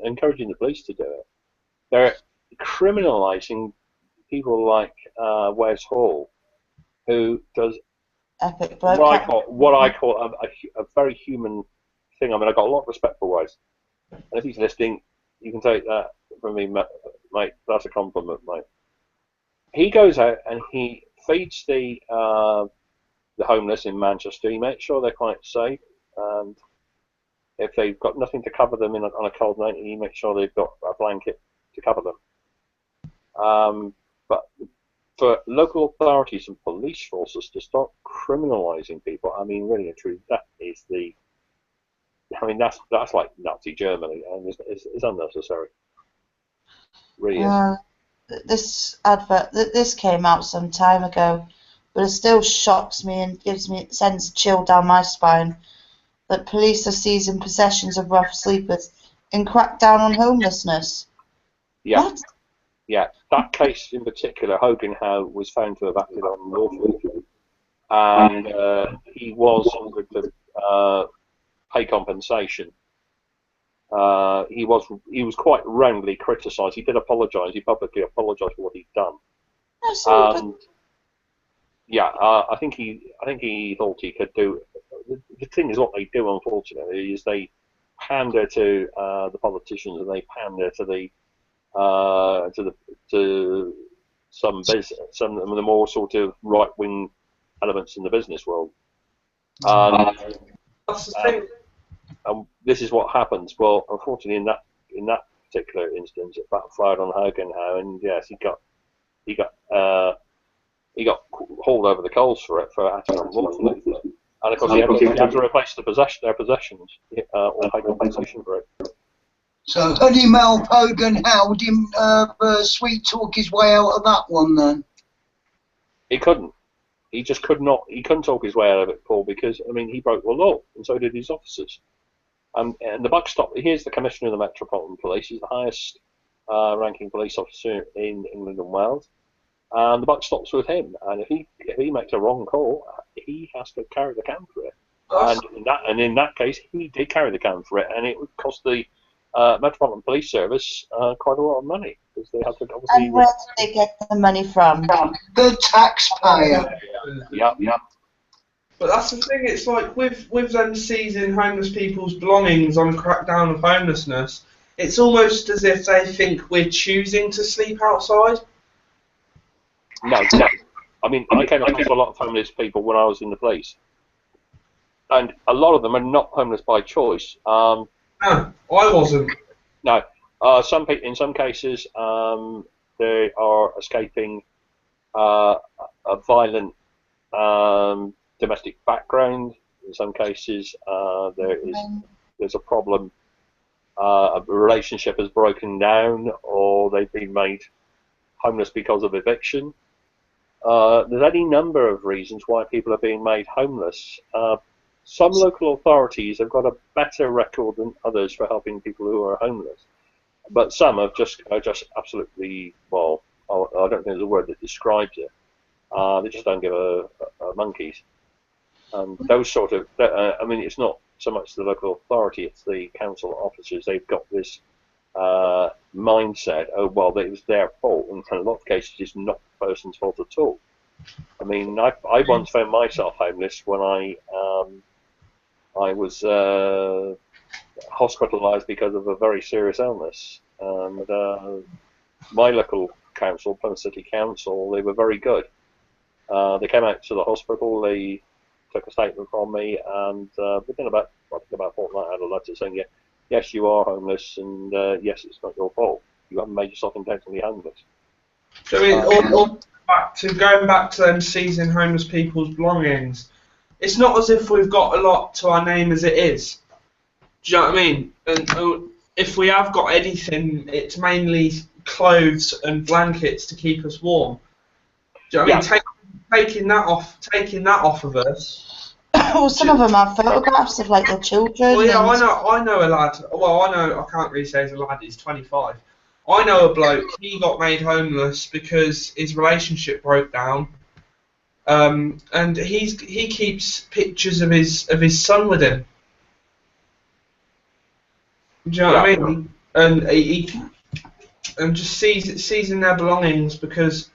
encouraging the police to do it. They're criminalising people like Wes Hall, who does epic what I call a very human thing. I mean, I've got a lot of respect for Wes, and if he's listening, you can take that from me, mate. That's a compliment, mate. He goes out and he feeds the homeless in Manchester. He makes sure they're quite safe, and if they've got nothing to cover them on a cold night, he makes sure they've got a blanket to cover them. But for local authorities and police forces to start criminalising people, I mean, really and truly, that is the. I mean, that's like Nazi Germany, and it's unnecessary. Really is. This advert, this came out some time ago, but it still shocks me and sends a chill down my spine that police are seizing possessions of rough sleepers and crack down on homelessness. Yeah. What? Yeah, that case in particular, Hogan Howe was found to have acted unlawfully, and he was ordered to pay compensation. He was quite roundly criticised. He did apologise. He publicly apologised for what he'd done. Yeah, I think he thought he could do. The thing is, what they do, unfortunately, is they pander to the politicians and they pander to some of the more sort of right-wing elements in the business world. That's the thing. This is what happens. Well, unfortunately, in that particular instance, it backfired on Hogan Howe, and yes, he got hauled over the coals for acting unlawfully. And of course, he had to replace their possessions or pay compensation for it. So Honeymouth Hogan Howe didn't sweet talk his way out of that one then? He couldn't. He just could not. He couldn't talk his way out of it, Paul, because I mean he broke the law, and so did his officers. And the buck stopped. Here's the Commissioner of the Metropolitan Police. He's the highest ranking police officer in England and Wales. And the buck stops with him. And if he makes a wrong call, he has to carry the can for it. And in that case, he did carry the can for it, and it would cost the Metropolitan Police Service quite a lot of money because they had to obviously. And where did they get the money from? The taxpayer. Yeah. But that's the thing. It's like with them seizing homeless people's belongings on crackdown of homelessness. It's almost as if they think we're choosing to sleep outside. No. I mean, I came across a lot of homeless people when I was in the police, and a lot of them are not homeless by choice. No, I wasn't. No, in some cases, they are escaping a violent domestic background. In some cases, there's a problem. A relationship has broken down, or they've been made homeless because of eviction. There's any number of reasons why people are being made homeless. Some local authorities have got a better record than others for helping people who are homeless, but some are just absolutely, well, I don't think there's a word that describes it. They just don't give a monkeys. And those sort of, I mean, it's not so much the local authority, it's the council officers. They've got this mindset, oh, well, it was their fault, and in a lot of cases it's not the person's fault at all. I mean, I once found myself homeless when I was hospitalised because of a very serious illness, and my local council, Plymouth City Council, they were very good. They came out to the hospital, they took a statement from me, and within about a fortnight I had a letter saying, yes, you are homeless, and yes, it's not your fault. You haven't made yourself intentionally homeless. So I mean, going back to them seizing homeless people's belongings, it's not as if we've got a lot to our name as it is. Do you know what I mean? And if we have got anything, it's mainly clothes and blankets to keep us warm. Do you know what I mean? Taking that off of us. Well, some of them have photographs of like their children. Well, yeah, I know a lad. Well, I can't really say he's a lad. He's 25. I know a bloke. He got made homeless because his relationship broke down. And he keeps pictures of his son with him. Do you know what I mean? And he just seizing their belongings because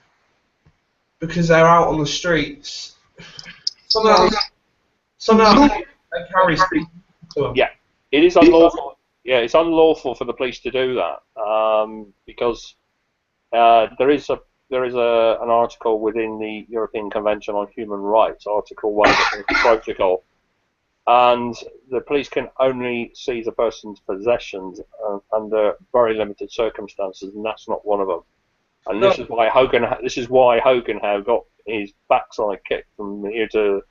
they're out on the streets. Somehow they carry streets to them. Yeah, it is unlawful. Yeah, it's unlawful for the police to do that because there is an article within the European Convention on Human Rights, Article 1 of the Protocol, and the police can only seize a person's possessions under very limited circumstances, and that's not one of them. And this is why Hogan got his backside kicked from here to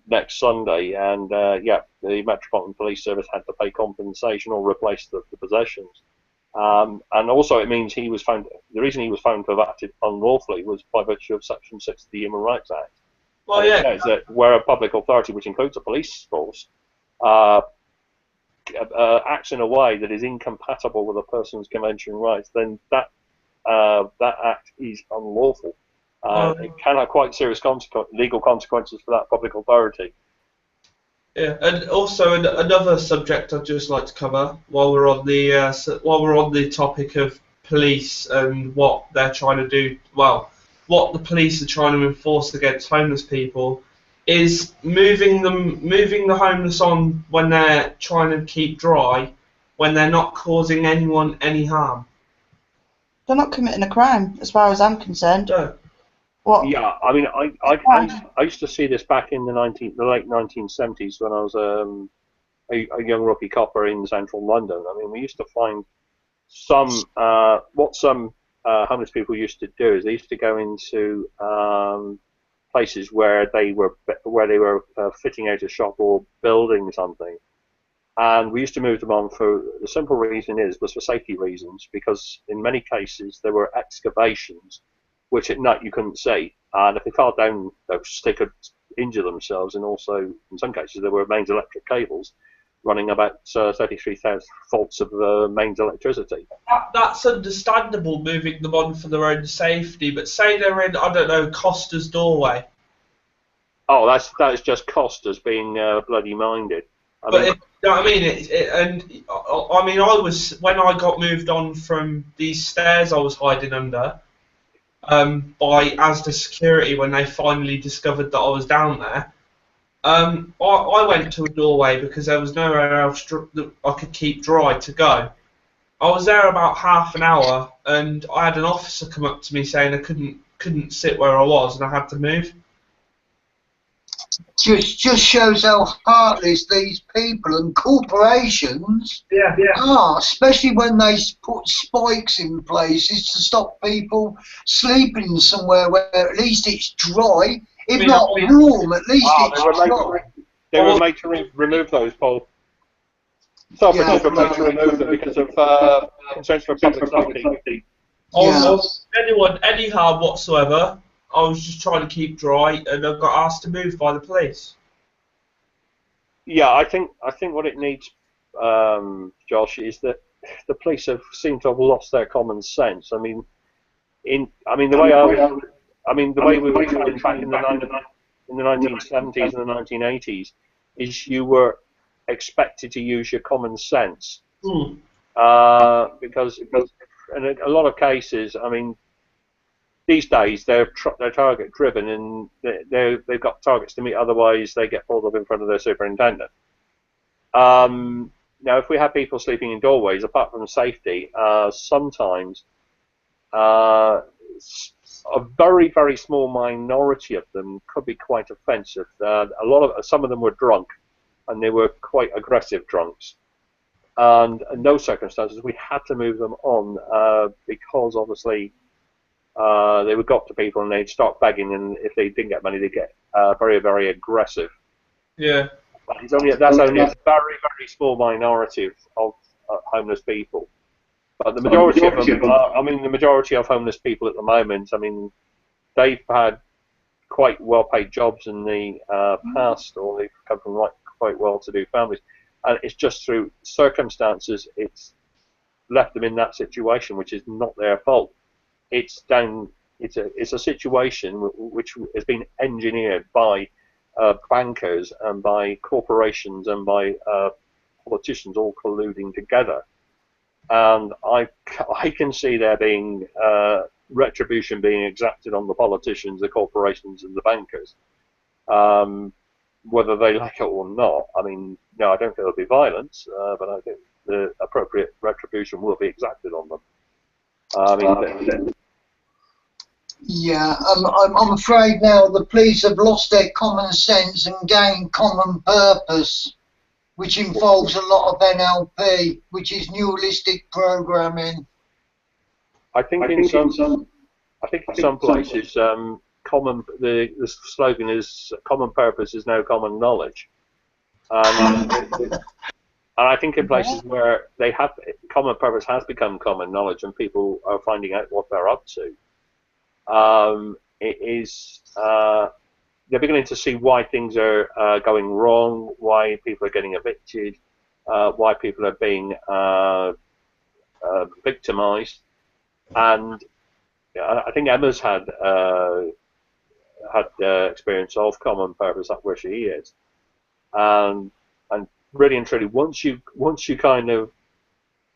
next Sunday, and the Metropolitan Police Service had to pay compensation or replace the possessions. And also, it means he was found. The reason he was found to have acted unlawfully was by virtue of Section 6 of the Human Rights Act. Well, and it says that where a public authority, which includes a police force, acts in a way that is incompatible with a person's convention rights, then that act is unlawful. It can have quite serious legal consequences for that public authority. Yeah, and also another subject I'd just like to cover while we're on the topic of police and what they're trying to do. Well, what the police are trying to enforce against homeless people is moving the homeless on when they're trying to keep dry, when they're not causing anyone any harm. They're not committing a crime, as far as I'm concerned. No. What? Yeah, I mean, I used to see this back in the late 1970s when I was a young rookie copper in central London. I mean, we used to find some homeless people used to do is they used to go into places where they were fitting out a shop or building something, and we used to move them on for the simple reason was for safety reasons, because in many cases there were excavations which at night you couldn't see, and if they fell down they could injure themselves, and also in some cases there were mains electric cables running about 33,000 volts of mains electricity. That's understandable, moving them on for their own safety, but say they're in, I don't know, Costa's doorway. Oh, that is just Costa's being bloody minded. You know what I mean? I was, when I got moved on from these stairs I was hiding under, by Asda security when they finally discovered that I was down there, I went to a doorway because there was nowhere else that I could keep dry to go. I was there about half an hour, and I had an officer come up to me saying I couldn't sit where I was and I had to move. Just shows how heartless these people and corporations are, especially when they put spikes in places to stop people sleeping somewhere where at least it's dry, if not warm, at least it's dry. They were made to remove those, Paul. Some were made to remove them because of concerns for public safety. Any harm whatsoever. I was just trying to keep dry, and I got asked to move by the police. Yeah, I think what it needs, Josh, is that the police seem to have lost their common sense. I mean, the way we were trained back in the 1970s and the 1980s is you were expected to use your common sense, because in a lot of cases, I mean, these days they're target driven, and they've got targets to meet, otherwise they get pulled up in front of their superintendent. Now, if we have people sleeping in doorways, apart from safety, sometimes a very, very small minority of them could be quite offensive. Some of them were drunk, and they were quite aggressive drunks. And in those circumstances, we had to move them on because obviously they would go up to people and they'd start begging, and if they didn't get money, they'd get very, very aggressive. Yeah. But that's only a very, very small minority of homeless people. But the majority of them, the majority of homeless people at the moment, I mean, they've had quite well-paid jobs in the past, or they've come from quite well-to-do families, and it's just through circumstances it's left them in that situation, which is not their fault. It's a situation which has been engineered by bankers and by corporations and by politicians all colluding together, and I can see there being retribution being exacted on the politicians, the corporations, and the bankers, whether they like it or not. I mean, no, I don't think there'll be violence, but I think the appropriate retribution will be exacted on them. Yeah, I'm afraid now the police have lost their common sense and gained common purpose, which involves a lot of NLP, which is neuralistic programming. I think in some places, the slogan is "common purpose is now common knowledge," and I think in places where they have common purpose has become common knowledge and people are finding out what they're up to, it is they're beginning to see why things are going wrong, why people are getting evicted, why people are being victimized, and I think Emma's had experience of common purpose up where she is, and really and truly, once you kind of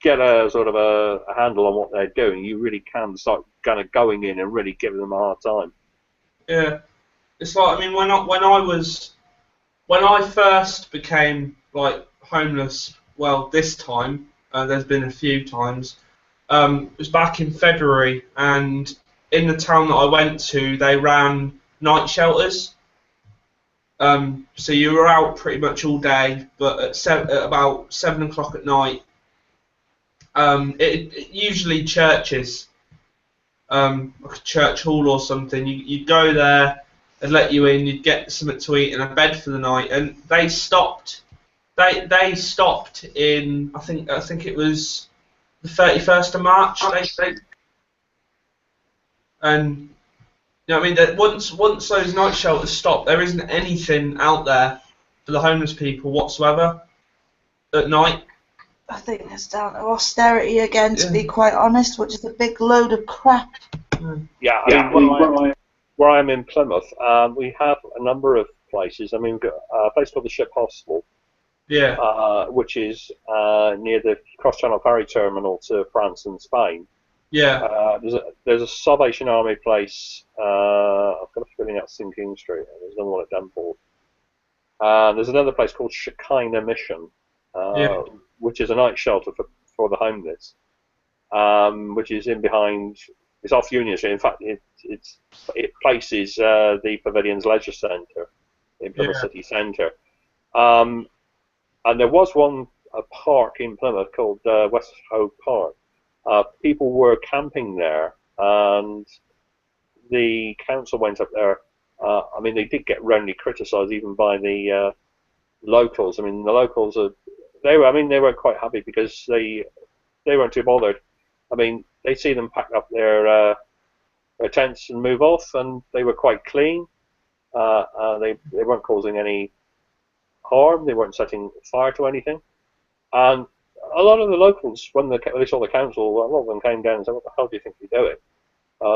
get a sort of a handle on what they're doing, you really can start kind of going in and really giving them a hard time. Yeah, it's like, I mean, when I first became like homeless, well, this time there's been a few times. It was back in February, and in the town that I went to, they ran night shelters. So you were out pretty much all day, but at about 7 o'clock at night, usually churches, like a church hall or something, you'd go there, they'd let you in, you'd get something to eat and a bed for the night, and they stopped. They stopped in, I think it was the 31st of March. And you know what I mean? That once those night shelters stop, there isn't anything out there for the homeless people whatsoever at night. I think it's down to austerity again, to be quite honest, which is a big load of crap. Yeah, I mean, where I'm in Plymouth, we have a number of places. I mean, we've got a place called the Ship Hostel, which is near the cross-channel ferry terminal to France and Spain. Yeah. There's a Salvation Army place. I've got a feeling that's Sinking Street. There's another one at Denport. There's another place called Shekinah Mission, which is a night shelter for the homeless, which is in behind. It's off Union Street. In fact, it places the Pavilions Leisure Centre in Plymouth City Centre. And there was a park in Plymouth called West Howe Park. People were camping there, and the council went up there. I mean, they did get roundly criticised even by the locals. I mean, the locals they were quite happy because they weren't too bothered. I mean, they see them pack up their tents and move off, and they were quite clean. They weren't causing any harm. They weren't setting fire to anything, and a lot of the locals, when they saw the council, a lot of them came down and said, "What the hell do you think you're doing?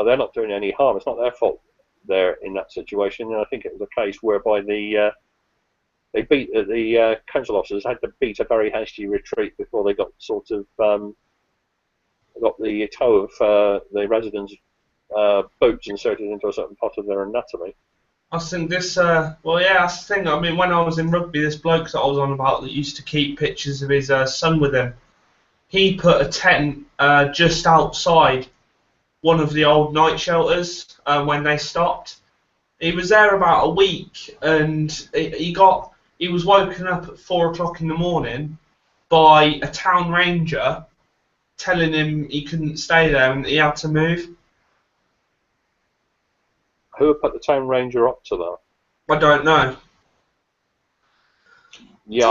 They're not doing any harm. It's not their fault they're in that situation." And I think it was a case whereby the council officers had to beat a very hasty retreat before they got sort of got the toe of the residents' boots inserted into a certain part of their anatomy. I think this, that's the thing. I mean, when I was in rugby, this bloke that I was on about that used to keep pictures of his son with him, he put a tent just outside one of the old night shelters when they stopped. He was there about a week, and he was woken up at 4 o'clock in the morning by a town ranger telling him he couldn't stay there and he had to move. Who put the town ranger up to that? I don't know. Yeah,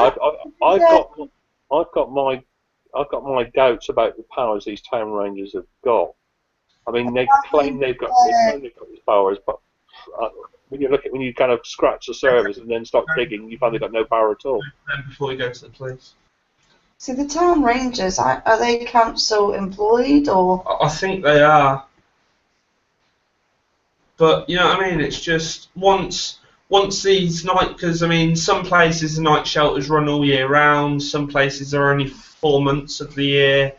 I've got my doubts about the powers these town rangers have got. I mean, they claim they've got these powers, but when you kind of scratch the surface and then start digging, you find they've got no power at all. Before you go to the police. So the town rangers, are they council employed or? I think they are. But you know what I mean? It's just once these because I mean, some places the night shelters run all year round. Some places are only 4 months of the year,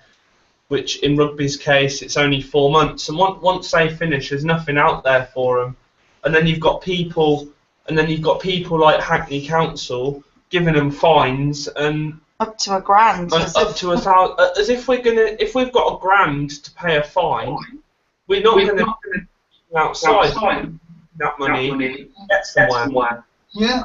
which in rugby's case it's only 4 months. And once they finish, there's nothing out there for them. And then you've got people like Hackney Council giving them fines and up to £1,000. Up to £1,000. As if we've got £1,000 to pay a fine, we're not going to outside that money get somewhere. Yeah.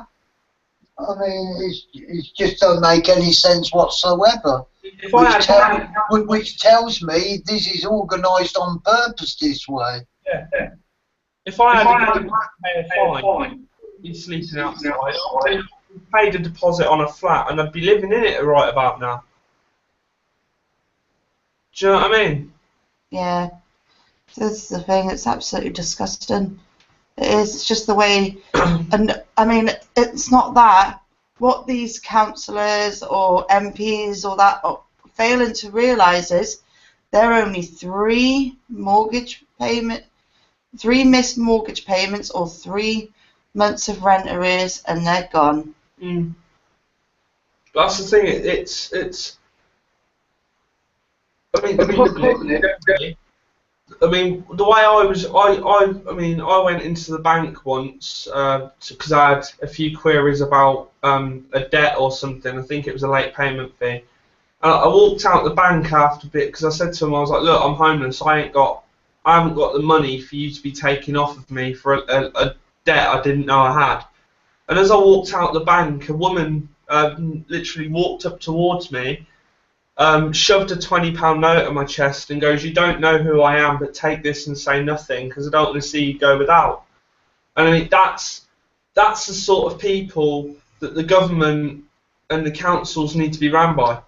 I mean, it just don't make any sense whatsoever. If I had Which tells me this is organised on purpose this way. yeah. If I had to pay a fine, be sleeping outside, I'd have paid a deposit on a flat and I'd be living in it right about now. Do you know what I mean? Yeah. This is the thing. It's absolutely disgusting. It is. It's just the way. And I mean, it's not that. What these councillors or MPs or that are failing to realise is there are only three missed mortgage payments or 3 months of rent arrears, and they're gone. Mm. That's the thing. It's. I mean, the public. I mean, the way I went into the bank once because I had a few queries about a debt or something. I think it was a late payment fee. And I walked out the bank after a bit because I said to him, I was like, look, I'm homeless. I haven't got the money for you to be taking off of me for a debt I didn't know I had. And as I walked out the bank, a woman literally walked up towards me, shoved a £20 note on my chest and goes, you don't know who I am, but take this and say nothing because I don't want to see you go without. And I mean, that's the sort of people that the government and the councils need to be ran by.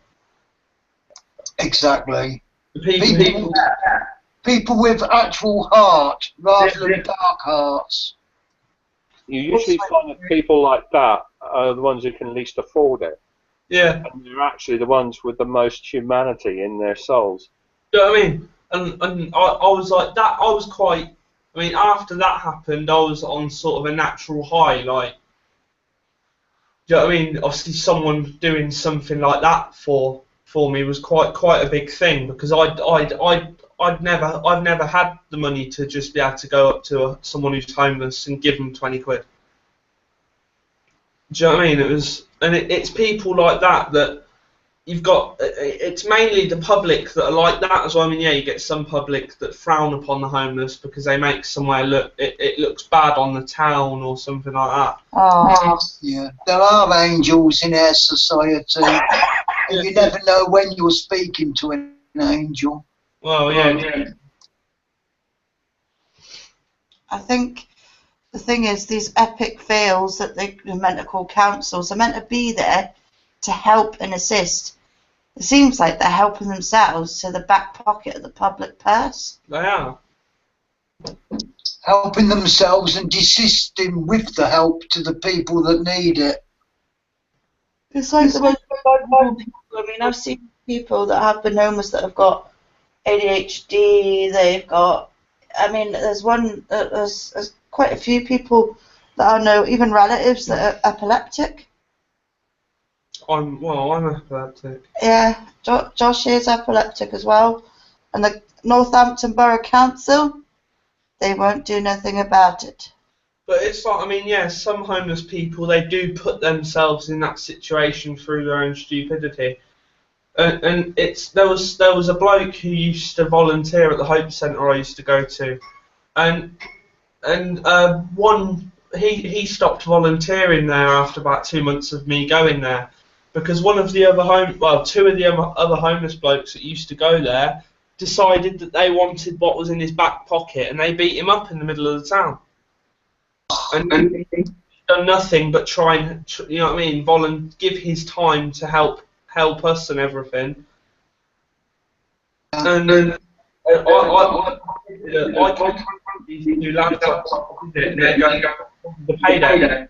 Exactly. The people with actual heart rather than dark hearts. You usually find that people like that are the ones who can least afford it. Yeah. And they're actually the ones with the most humanity in their souls. Do you know what I mean? And I was like that. I was quite. I mean, after that happened, I was on sort of a natural high. Like, do you know what I mean? Obviously, someone doing something like that for me was quite a big thing because I've never had the money to just be able to go up to someone who's homeless and give them 20 quid. Do you know what I mean? It's people like that you've got. It's mainly the public that are like that as well. I mean, yeah, you get some public that frown upon the homeless because they make somewhere it looks bad on the town or something like that. Oh. Yeah, there are angels in our society, and you never know when you're speaking to an angel. Well, yeah. I think the thing is, these epic fails that they're meant to call councils are meant to be there to help and assist. It seems like they're helping themselves to the back pocket of the public purse. They are. Helping themselves and desisting with the help to the people that need it. It's like the most vulnerable people. I mean, I've seen people that have been homeless that have got ADHD. They've got. I mean, there's quite a few people that I know, even relatives that are epileptic. I'm epileptic. Yeah, Josh is epileptic as well, and the Northampton Borough Council, they won't do nothing about it. But it's like, I mean, yeah, some homeless people, they do put themselves in that situation through their own stupidity. And there was a bloke who used to volunteer at the Hope Centre I used to go to, and he stopped volunteering there after about 2 months of me going there, because two of the other homeless blokes that used to go there decided that they wanted what was in his back pocket, and they beat him up in the middle of the town. And he's done nothing but try and, you know what I mean, give his time to help us and everything. And I can't these new laptops, they're going the payday.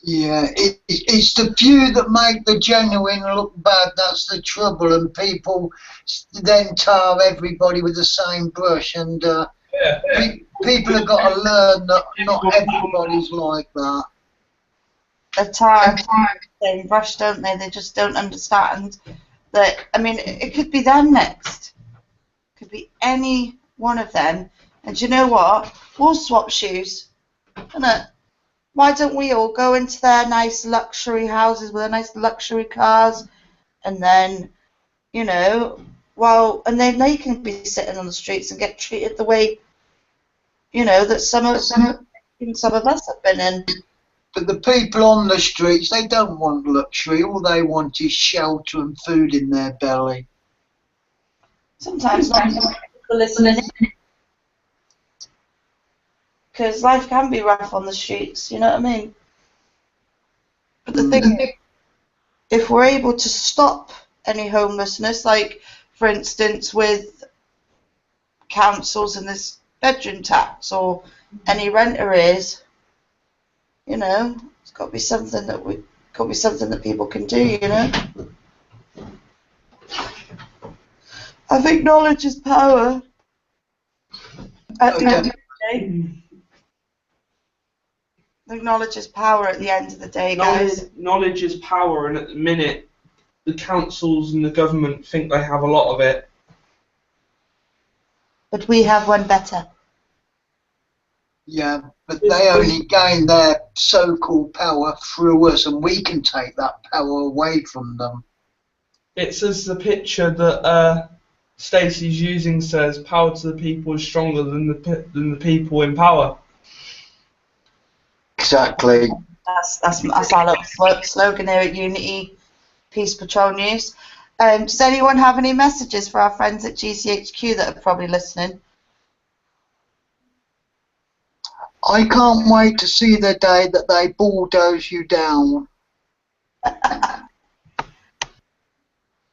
Yeah, it's the few that make the genuine look bad. That's the trouble, and people then tar everybody with the same brush. And people have got to learn that not everybody's like that. They tar the same brush, don't they? They just don't understand that. I mean, it could be them next. It could be any one of them. And do you know what? We'll swap shoes, isn't it? Why don't we all go into their nice luxury houses with their nice luxury cars, and then, you know, and then they can be sitting on the streets and get treated the way you know, that some of us have been in. But the people on the streets, they don't want luxury. All they want is shelter and food in their belly. Sometimes not people listening, because life can be rough on the streets. You know what I mean? But the thing, if we're able to stop any homelessness, like for instance with councils and this bedroom tax or any rent arrears, you know, it's got to be something that people can do. You know, I think knowledge is power. At the end of the day, I think knowledge is power. At the end of the day, guys. Knowledge is power, and at the minute, the councils and the government think they have a lot of it. But we have one better. Yeah, but they only gain their so-called power through us, and we can take that power away from them. It's as the picture that Stacey's using says, "Power to the people is stronger than the people in power." Exactly. That's our little slogan here at Unity Peace Patrol News. Does anyone have any messages for our friends at GCHQ that are probably listening? I can't wait to see the day that they bulldoze you down.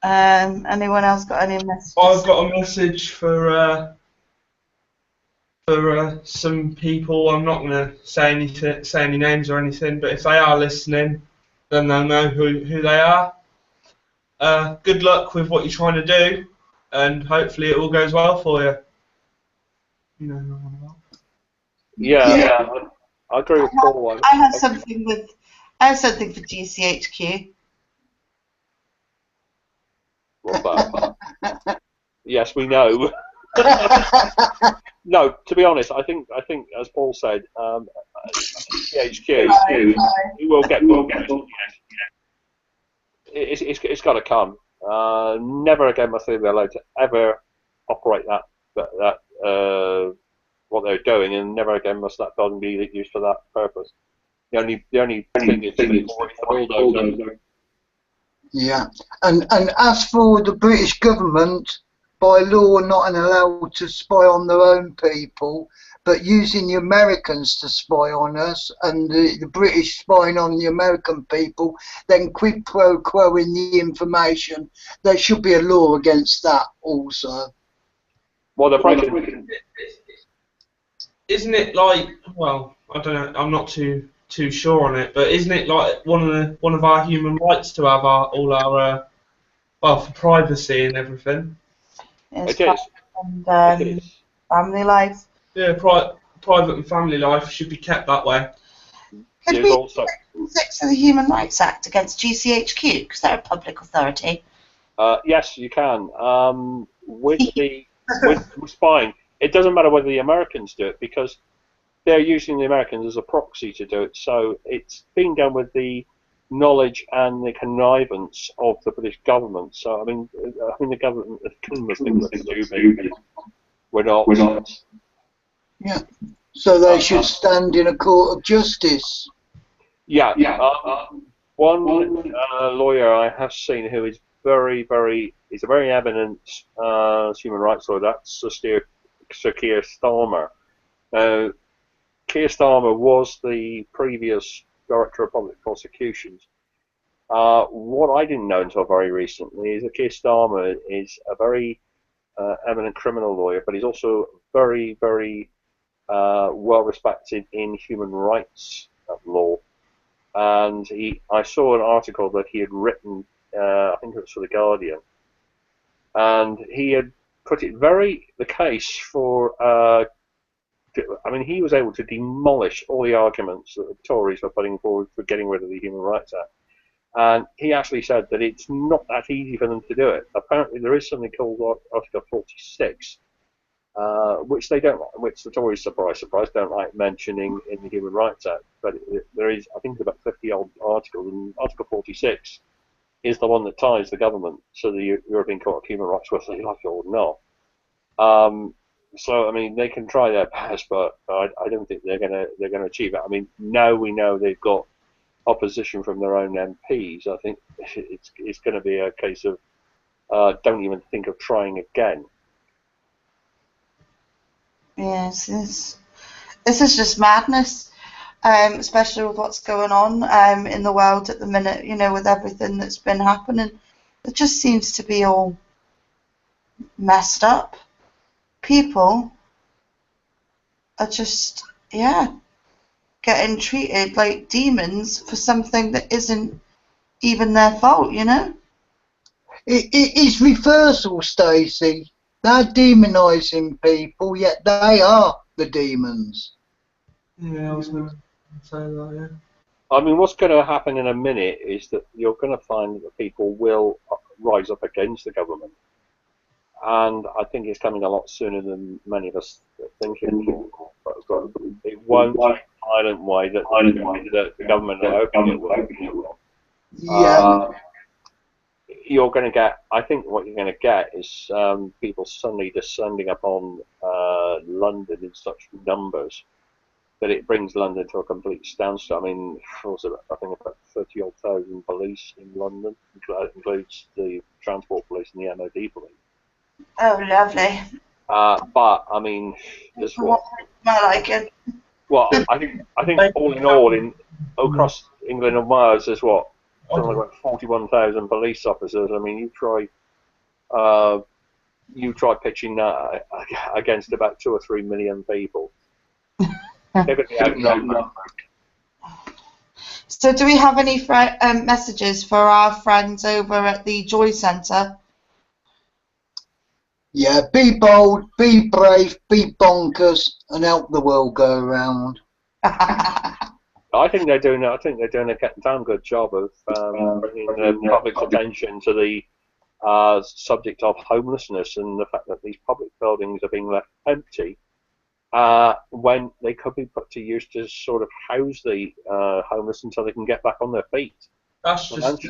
Anyone else got any messages? I've got a message for some people. I'm not going to say any names or anything, but if they are listening, then they'll know who they are. Good luck with what you're trying to do, and hopefully it all goes well for you. You know who I'm on about. Yeah. I agree with Paul. I have something for GCHQ. What's that? Yes, we know. No, to be honest, I think as Paul said, GCHQ, we will get. It's got to come. Never again must they be allowed to ever operate that what they're doing, and never again must that building be used for that purpose. The only thing is the bulldozer. Yeah, and as for the British government, by law not allowed to spy on their own people, but using the Americans to spy on us, and the British spying on the American people, then quid pro quo in the information, there should be a law against that also. Well, the British. Isn't it like, well, I don't know, I'm not too sure on it, but isn't it like one of our human rights to have all our for privacy and everything? It is. And It is. family life. Yeah, private and family life should be kept that way. Could There's we also 6 of the Human Rights Act against GCHQ because they're a public authority? yes, you can. With spying, it doesn't matter whether the Americans do it because they're using the Americans as a proxy to do it. So it's being done with the knowledge and the connivance of the British government. So I mean the government must think that they're stupid. We're not. Yeah. So they should stand in a court of justice. Yeah. One lawyer I have seen who is he's a very eminent human rights lawyer. That's Sir Keir Starmer. Now, Keir Starmer was the previous Director of Public Prosecutions. What I didn't know until very recently is that Keir Starmer is a very eminent criminal lawyer, but he's also very well respected in human rights law. And I saw an article that he had written, I think it was for The Guardian, and he had put it the case for, he was able to demolish all the arguments that the Tories were putting forward for getting rid of the Human Rights Act. And he actually said that it's not that easy for them to do it. Apparently there is something called Article 46, which the Tories, surprise, don't like mentioning in the Human Rights Act. But there is, I think, about 50 odd articles, and Article 46 is the one that ties the government to the European Court of Human Rights, whether they like it or not. So I mean, they can try their best, but I don't think they're gonna achieve it. I mean, now we know they've got opposition from their own MPs. I think it's going to be a case of don't even think of trying again. Yes, this is just madness, especially with what's going on in the world at the minute. You know, with everything that's been happening, it just seems to be all messed up. People are just, yeah, getting treated like demons for something that isn't even their fault, you know? It is reversal, Stacey. They're demonising people, yet they are the demons. Yeah, I was going to say that, yeah. I mean, what's going to happen in a minute is that you're going to find that people will rise up against the government. And I think it's coming a lot sooner than many of us think it will. But it won't be the violent way that the government are hoping it will. Yeah. You're going to get, I think what you're going to get is people suddenly descending upon London in such numbers that it brings London to a complete standstill. I mean, I think about 30,000 police in London, includes the transport police and the MOD police. Oh, lovely. But I mean, there's what? I like it. Well, I think all in all, across England and Wales, there's what? Something like 41,000 police officers. I mean, you try pitching that against about 2 or 3 million people. They're going to be outnumbered. So, do we have any messages for our friends over at the Joy Centre? Yeah, be bold, be brave, be bonkers, and help the world go around. I think they're doing a damn good job of bringing the public's attention to the subject of homelessness and the fact that these public buildings are being left empty when they could be put to use to sort of house the homeless until they can get back on their feet. That's just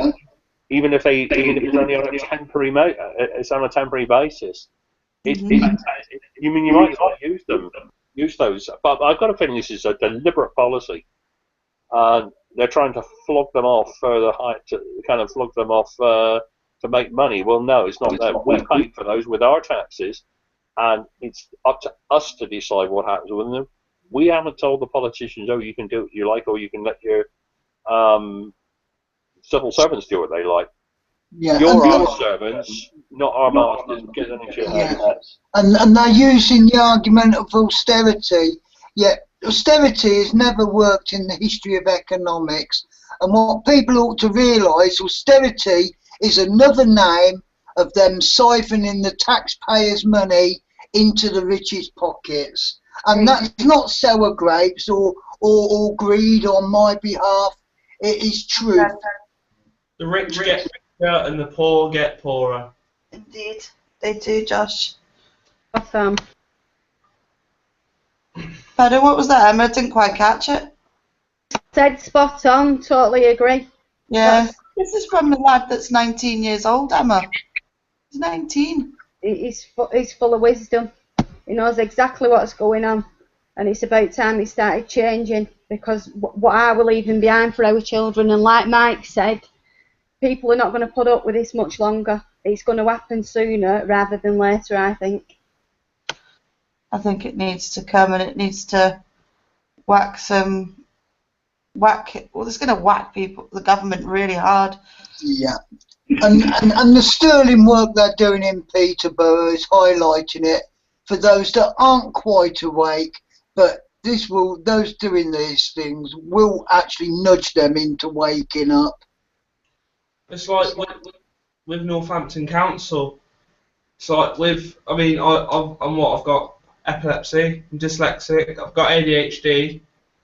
even if it's only on a temporary basis. You might as well use those. But I've got a feeling this is a deliberate policy. They're trying to flog them off to make money. Well, no, it's not that. We pay for those with our taxes, and it's up to us to decide what happens with them. We haven't told the politicians, oh, you can do what you like, or you can let your civil servants do what they like. Yeah, You're our servants, not our masters. Get them into your heads. And they're using the argument of austerity, yet austerity has never worked in the history of economics. And what people ought to realise, austerity is another name of them siphoning the taxpayers' money into the richest pockets. And that's not sour grapes or greed on my behalf. It is true. the rich get richer and the poor get poorer. Indeed, they do, Josh. Awesome. Pardon, what was that, Emma? I didn't quite catch it. Said spot on, totally agree. Yeah, this is from the lad that's 19 years old, Emma. He's 19. He's full of wisdom. He knows exactly what's going on, and it's about time he started changing, because what are we leaving behind for our children? And like Mike said, people are not going to put up with this much longer. It's going to happen sooner rather than later, I think. I think it needs to come, and it needs to well, it's going to whack people, the government, really hard. Yeah. And the sterling work they're doing in Peterborough is highlighting it for those that aren't quite awake, but those doing these things will actually nudge them into waking up. It's like with Northampton Council. It's like I've got epilepsy, I'm dyslexic, I've got ADHD.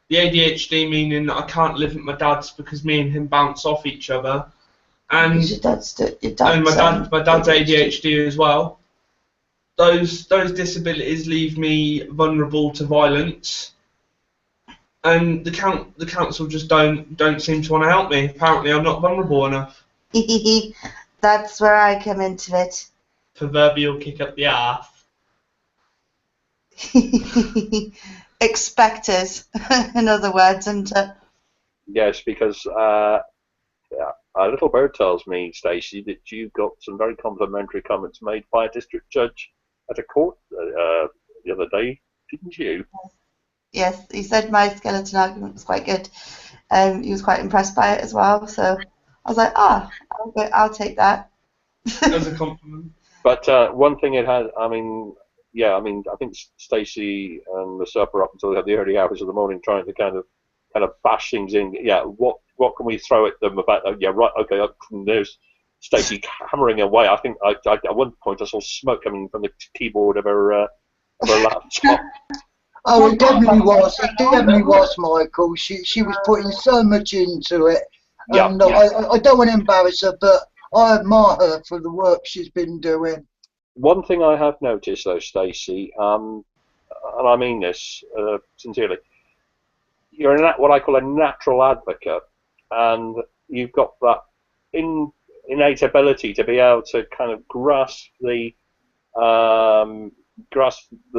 The ADHD meaning that I can't live at my dad's because me and him bounce off each other. And Your dad's my dad's ADHD as well. Those disabilities leave me vulnerable to violence, and the council just don't seem to want to help me. Apparently, I'm not vulnerable enough. That's where I come into it. Proverbial kick up the arse. Expect us, in other words, and Yes, because yeah, a little bird tells me, Stacey, that you got some very complimentary comments made by a district judge at a court the other day, didn't you? yes, he said my skeleton argument was quite good. He was quite impressed by it as well, so I was like, I'll take that. As a compliment. But one thing it has, I mean, yeah, I mean, I think Stacey and myself are up until the early hours of the morning trying to kind of bash things in. Yeah, what can we throw at them about? Yeah, right, okay. There's Stacey hammering away. I think at one point I saw smoke coming from the keyboard of her laptop. Oh, it definitely was. It definitely was, Michael. She was putting so much into it. Yeah, And yeah. I don't want to embarrass her, but I admire her for the work she's been doing. One thing I have noticed, though, Stacey, and I mean this sincerely, you're what I call a natural advocate, and you've got that innate ability to be able to kind of grasp the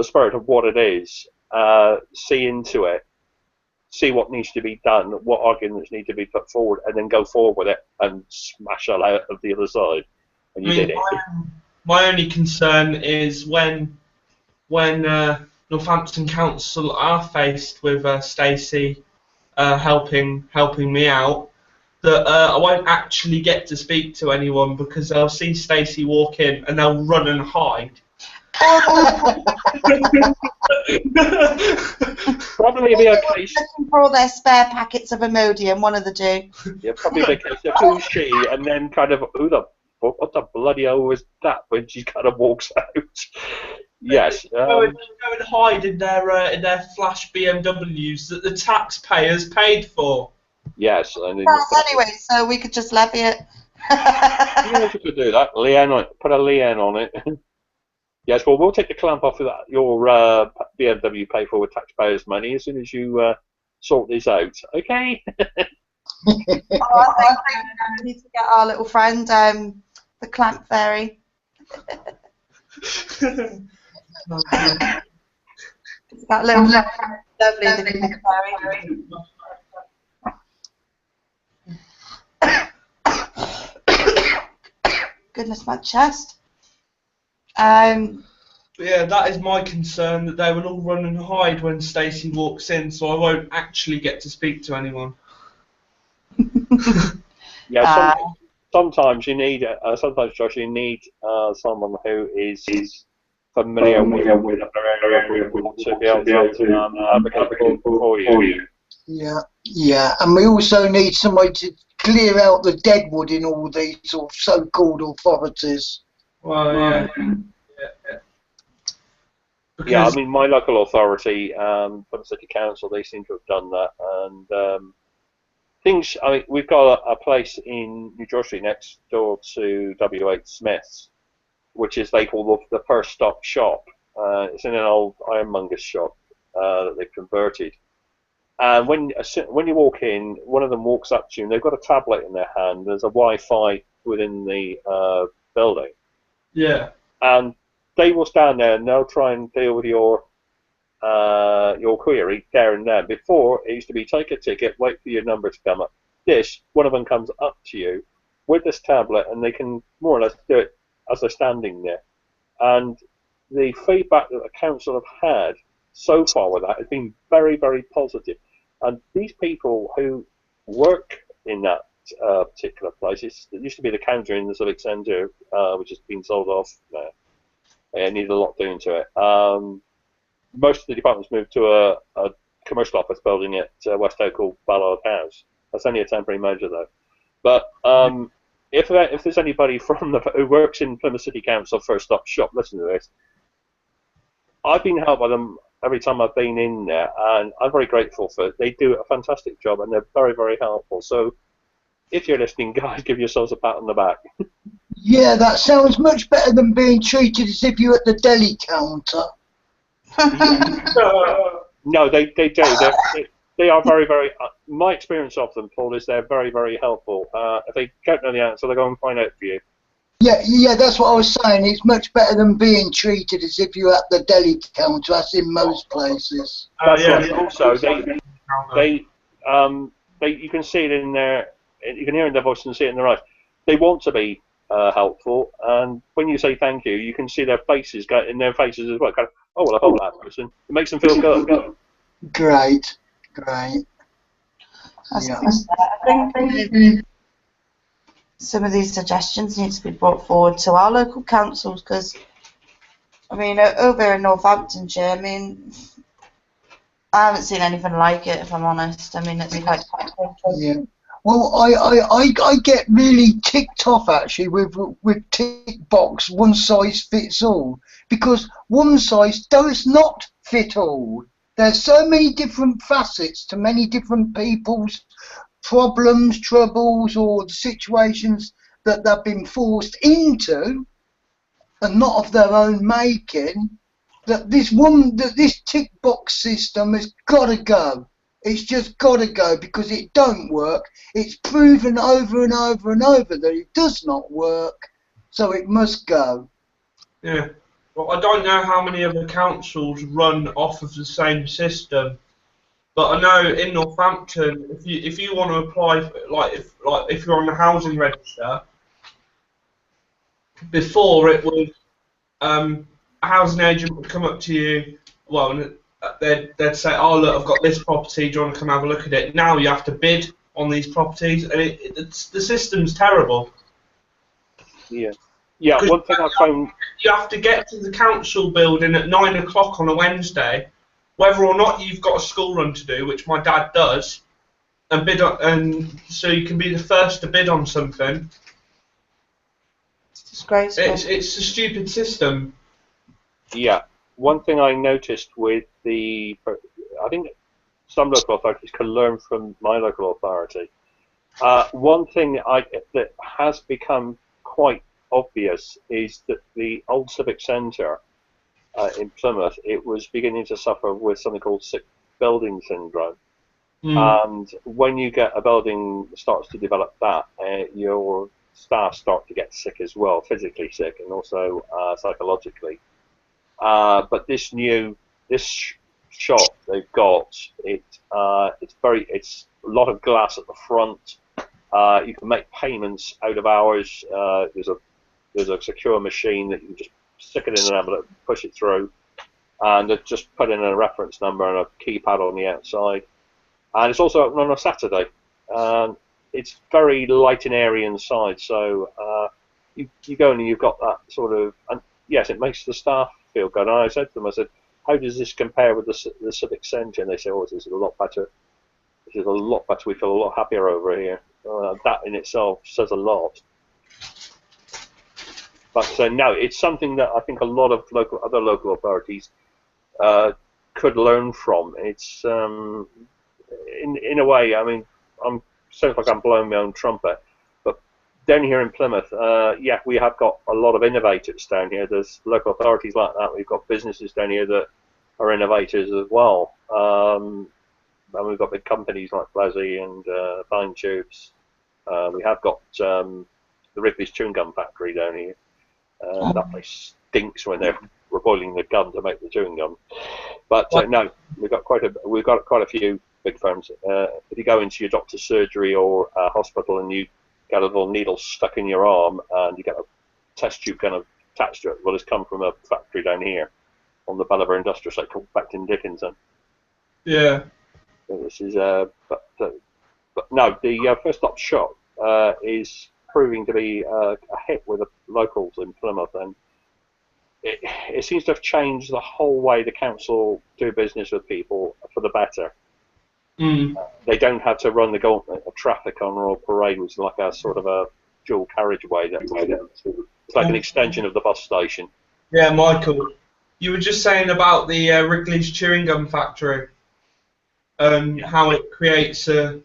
spirit of what it is, see into it, see what needs to be done, what arguments need to be put forward, and then go forward with it and smash it out of the other side. And you did it. My only concern is when Northampton Council are faced with Stacey helping me out, that I won't actually get to speak to anyone because they'll see Stacey walk in and they'll run and hide. Probably be a case. Looking for all their spare packets of Imodium, one of the two. Yeah, probably be a case of who's she, and then kind of what the bloody hell was that when she kind of walks out. Yes. Go and hide in their flash BMWs that the taxpayers paid for. Yes. And Anyway, so we could just levy it. Yeah, you could do that. Put a Leanne on it. Yes, well, we'll take the clamp off of that, your BMW pay for with taxpayers' money as soon as you sort this out. Okay? I think we need to get our little friend, the clamp fairy. It's that little lovely the clamp fairy. Goodness, my chest. Yeah, that is my concern, that they will all run and hide when Stacey walks in, so I won't actually get to speak to anyone. Yeah, sometimes you need, sometimes Josh, you need someone who is familiar with the area to be able to advocate for you. Yeah, and we also need somebody to clear out the deadwood in all these sort of so-called authorities. Well, yeah. Yeah, I mean, my local authority, from the city council, they seem to have done that, and things. I mean, we've got a place in New Jersey next door to W.H. Smith's, which is they call the first stop shop. It's in an old ironmonger's shop that they've converted. And when you walk in, one of them walks up to you, and they've got a tablet in their hand. There's a Wi-Fi within the building. Yeah. And they will stand there and they'll try and deal with your query there and then. Before, it used to be take a ticket, wait for your number to come up. One of them comes up to you with this tablet, and they can more or less do it as they're standing there. And the feedback that the council have had so far with that has been very, very positive. And these people who work in that particular place, it used to be the counter in the Civic Centre, which has been sold off now. It needed a lot doing to it. Most of the departments moved to a commercial office building at West Oak called Ballard House. That's only a temporary measure, though. But if there's anybody who works in Plymouth City Council First Stop Shop, listen to this. I've been helped by them every time I've been in there, and I'm very grateful for it. They do a fantastic job, and they're very, very helpful. So if you're listening, guys, give yourselves a pat on the back. Yeah, that sounds much better than being treated as if you're at the deli counter. No, they do. They are very, very. My experience of them, Paul, is they're very, very helpful. If they don't know the answer, they go and find out for you. Yeah, that's what I was saying. It's much better than being treated as if you're at the deli counter, as in most places. That's Yeah. right. Also, you can see it in their, you can hear it in their voice and see it in their eyes. They want to be helpful, and when you say thank you, you can see their faces go in their faces as well. Kind of, oh well, I helped that person. It makes them feel good. Great. As Yeah. I think some of these suggestions need to be brought forward to our local councils because, I mean, over in Northamptonshire, I mean, I haven't seen anything like it, if I'm honest. I mean, it's quite Yeah. Well, I get really ticked off actually with tick box one size fits all, because one size does not fit all. There's so many different facets to many different people's problems, troubles, or the situations that they've been forced into, and not of their own making. That this tick box system has got to go. It's just got to go because it don't work. It's proven over and over and over that it does not work, so it must go. Yeah. Well, I don't know how many other councils run off of the same system, but I know in Northampton, if you want to apply, if you're on the housing register, before it was a housing agent would come up to you, well, and they'd say, oh look, I've got this property, do you want to come have a look at it? Now you have to bid on these properties, and the system's terrible. Yeah. One thing I found, you have to get to the council building at 9 o'clock on a Wednesday, whether or not you've got a school run to do, which my dad does, and bid on, and so you can be the first to bid on something. It's disgraceful. It's a stupid system. yeah. One thing I noticed with I think some local authorities can learn from my local authority. One thing that has become quite obvious is that the old civic centre in Plymouth, it was beginning to suffer with something called sick building syndrome. And when you get a building that starts to develop that, your staff start to get sick as well, physically sick and also psychologically. But this shop they've got, it's a lot of glass at the front. You can make payments out of hours. There's a secure machine that you can just stick it in an envelope, push it through, and just put in a reference number and a keypad on the outside. And it's also open on a Saturday. It's very light and airy inside, so you go in and you've got that sort of. And yes, it makes the staff feel good. And I said to them, how does this compare with the civic centre? And they say, oh, this is a lot better. This is a lot better. We feel a lot happier over here. That in itself says a lot. But no, it's something that I think a lot of other local authorities could learn from. It's in a way. I mean, I'm sounds like I'm blowing my own trumpet, but down here in Plymouth, yeah, we have got a lot of innovators down here. There's local authorities like that. We've got businesses down here that are innovators as well. And we've got big companies like Blazzy and Fine Tubes. We have got the Wrigley's Chewing Gum Factory down here. That place stinks when they're boiling the gum to make the chewing gum. But no, we've got quite a few big firms. If you go into your doctor's surgery or hospital and you get a little needle stuck in your arm and you get a test tube kind of attached to it, well, it's come from a factory down here on the Belvoir Industrial Estate called Becton Dickinson. Yeah. So this is but no, the First Stop Shop is proving to be a hit with the locals in Plymouth, and it seems to have changed the whole way the council do business with people for the better. They don't have to run the gauntlet of traffic on Royal Parade, which is like a sort of a dual carriageway. It's like an extension of the bus station. Yeah, Michael, you were just saying about the Wrigley's Chewing Gum Factory, how it creates a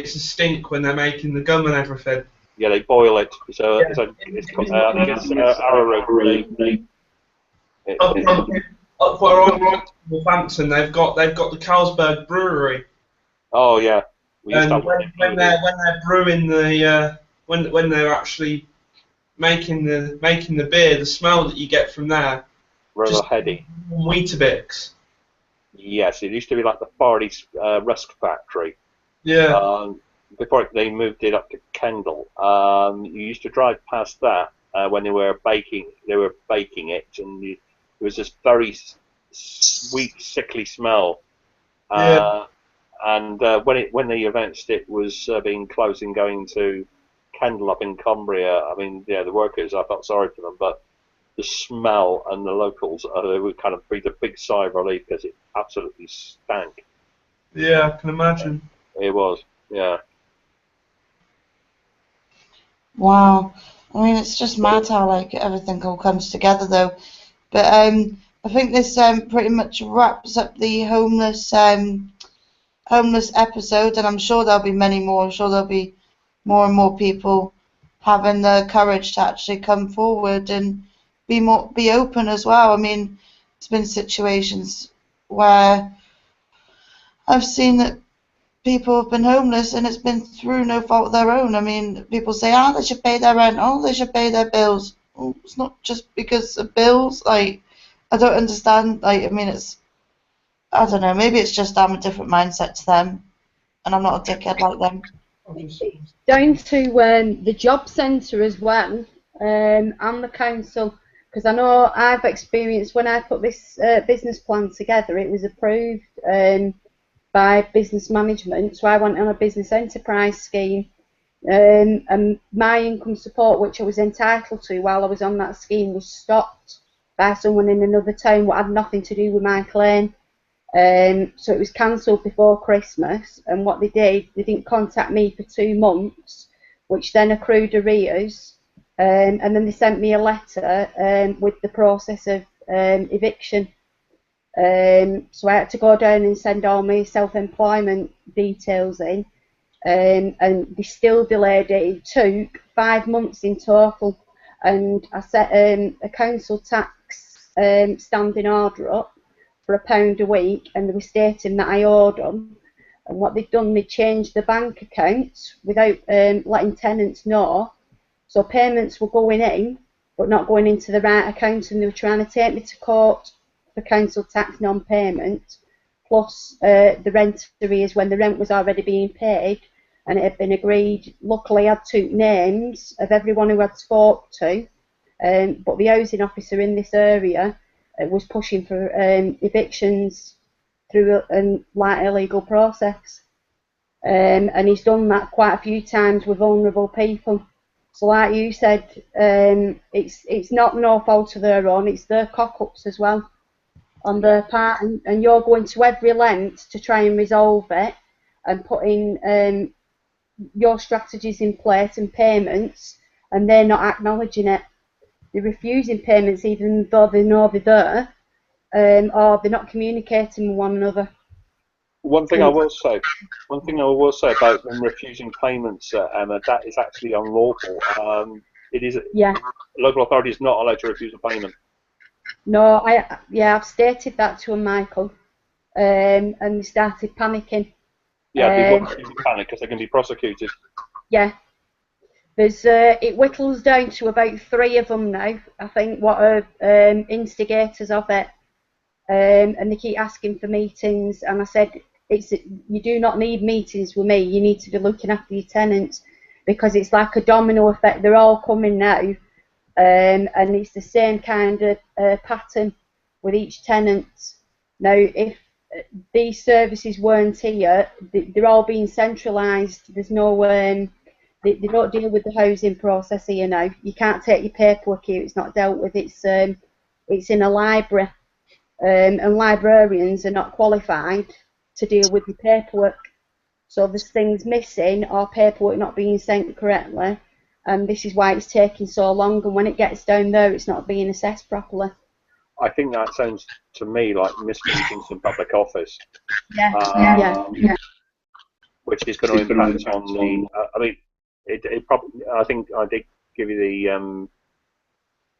stink when they're making the gum and everything. Yeah, they boil it. So I think it's arrowroot. Up where I'm Northampton, they've got the Carlsberg Brewery. Oh yeah, and when they're brewing when they're actually making the beer, the smell that you get from there, Rather just heady. Weetabix. Yes, it used to be like the Far East Rusk Factory. Yeah. Before they moved it up to Kendal. You used to drive past that when they were baking. They were baking it, and it was this very sweet, sickly smell. Yeah. And when they announced it was being closed and going to Kendal up in Cumbria, I mean, yeah, the workers, I felt sorry for them, but the smell and the locals, they would kind of breathe a big sigh of relief because it absolutely stank. Yeah, I can imagine. It was, yeah. Wow. I mean, it's just mad how like everything all comes together though. But I think this pretty much wraps up the homeless episode, and I'm sure there'll be many more. I'm sure there'll be more and more people having the courage to actually come forward and be open as well. I mean, it's been situations where I've seen that people have been homeless and it's been through no fault of their own. I mean, people say, oh, they should pay their rent, oh, they should pay their bills. Well, it's not just because of bills. Like, I don't understand. Like, I mean, I don't know, maybe it's just I'm a different mindset to them and I'm not a dickhead like them. It's down to the job centre as well, and the council, because I know I've experienced when I put this business plan together, it was approved by business management, so I went on a business enterprise scheme, and my income support, which I was entitled to while I was on that scheme, was stopped by someone in another town what had nothing to do with my claim. So it was cancelled before Christmas, and what they did, they didn't contact me for 2 months, which then accrued arrears, and then they sent me a letter with the process of eviction. So I had to go down and send all my self-employment details in, and they still delayed it. It took 5 months in total, and I set a council tax standing order up for £1 a week, and they were stating that I owed them. And what they've done, they changed the bank account without letting tenants know. So payments were going in, but not going into the right account, and they were trying to take me to court for council tax non-payment, plus the rent arrears when the rent was already being paid, and it had been agreed. Luckily, I took names of everyone who I'd spoke to, but the housing officer in this area was pushing for evictions through a legal process, and he's done that quite a few times with vulnerable people. So, like you said, it's not no fault of their own; it's their cock-ups as well on their part, and you're going to every length to try and resolve it and put in your strategies in place and payments, and they're not acknowledging it. They're refusing payments even though they know they're there, or they're not communicating with one another. One thing I will say about them refusing payments, Emma, that is actually unlawful. It is. Yeah. Local authority is not allowed to refuse a payment. No, I've stated that to them, Michael, and they started panicking. Yeah, they won't panic because they can be prosecuted. Yeah. There's it whittles down to about 3 of them now, I think, what are instigators of it, and they keep asking for meetings. And I said, you do not need meetings with me. You need to be looking after your tenants, because it's like a domino effect. They're all coming now, and it's the same kind of pattern with each tenant. Now, if these services weren't here, they're all being centralised. There's no they don't deal with the housing process here now. You can't take your paperwork here. It's not dealt with. It's in a library, and librarians are not qualified to deal with your paperwork. So there's things missing or paperwork not being sent correctly, and this is why it's taking so long. And when it gets down there, it's not being assessed properly. I think that sounds to me like misdemeanors in public office. Yeah. Which is going to impact on the. I mean, it probably. I think I did give you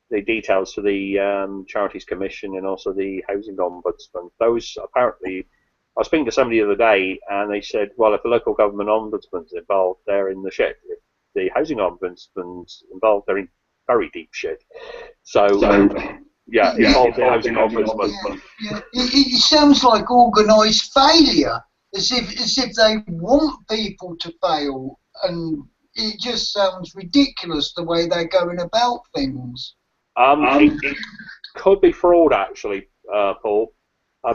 the details for the Charities Commission and also the Housing Ombudsman. Those apparently, I was speaking to somebody the other day, and they said, well, if the local government ombudsman's involved, they're in the shit. If the Housing Ombudsman's involved, they're in very deep shit. So yeah, it's all the housing ombudsman. Yeah. It sounds like organised failure, as if they want people to fail, and it just sounds ridiculous the way they're going about things. It could be fraud, actually, Paul,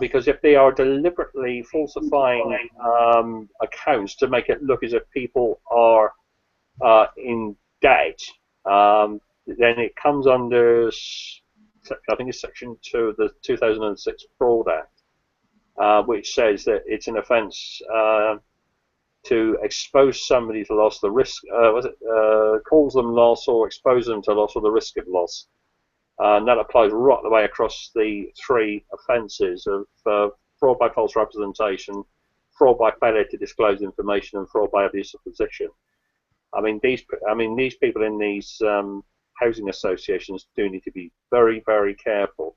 because if they are deliberately falsifying accounts to make it look as if people are in debt, then it comes under, I think it's Section 2 of the 2006 Fraud Act, which says that it's an offence to expose somebody to loss, the risk, cause them loss or expose them to loss or the risk of loss. And that applies right the way across the three offences of fraud by false representation, fraud by failure to disclose information, and fraud by abuse of position. I mean, these people in these housing associations do need to be very, very careful,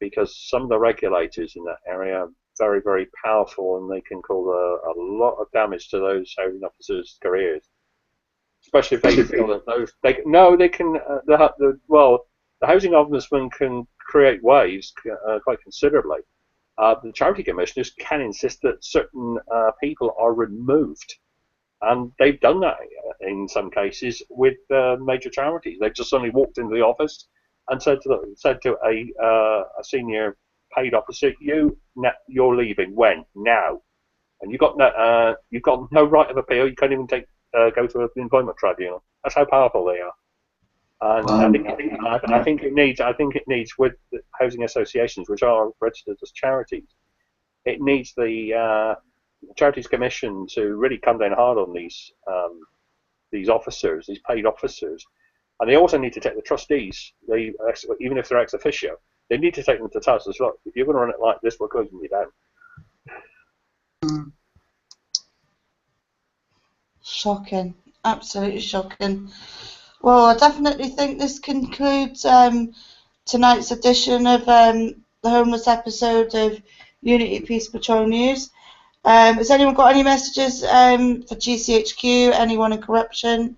because some of the regulators in that area are very, very powerful, and they can cause a lot of damage to those housing officers' careers. Especially if they feel that the housing ombudsman can create waves quite considerably. The charity commissioners can insist that certain people are removed, and they've done that in some cases with major charities. They've just suddenly walked into the office and said to a senior paid officer, "You're leaving. When? Now." And you've got no right of appeal. You can't even go to an employment tribunal. That's how powerful they are. And I think it needs with the housing associations, which are registered as charities, it needs the Charities Commission to really come down hard on these officers, these paid officers, and they also need to take the trustees, even if they're ex officio, they need to take them to task as well. If you're going to run it like this, we're closing you down. Shocking, absolutely shocking. Well, I definitely think this concludes tonight's edition of the homeless episode of Unity Peace Patrol News. Has anyone got any messages for GCHQ? Anyone in corruption?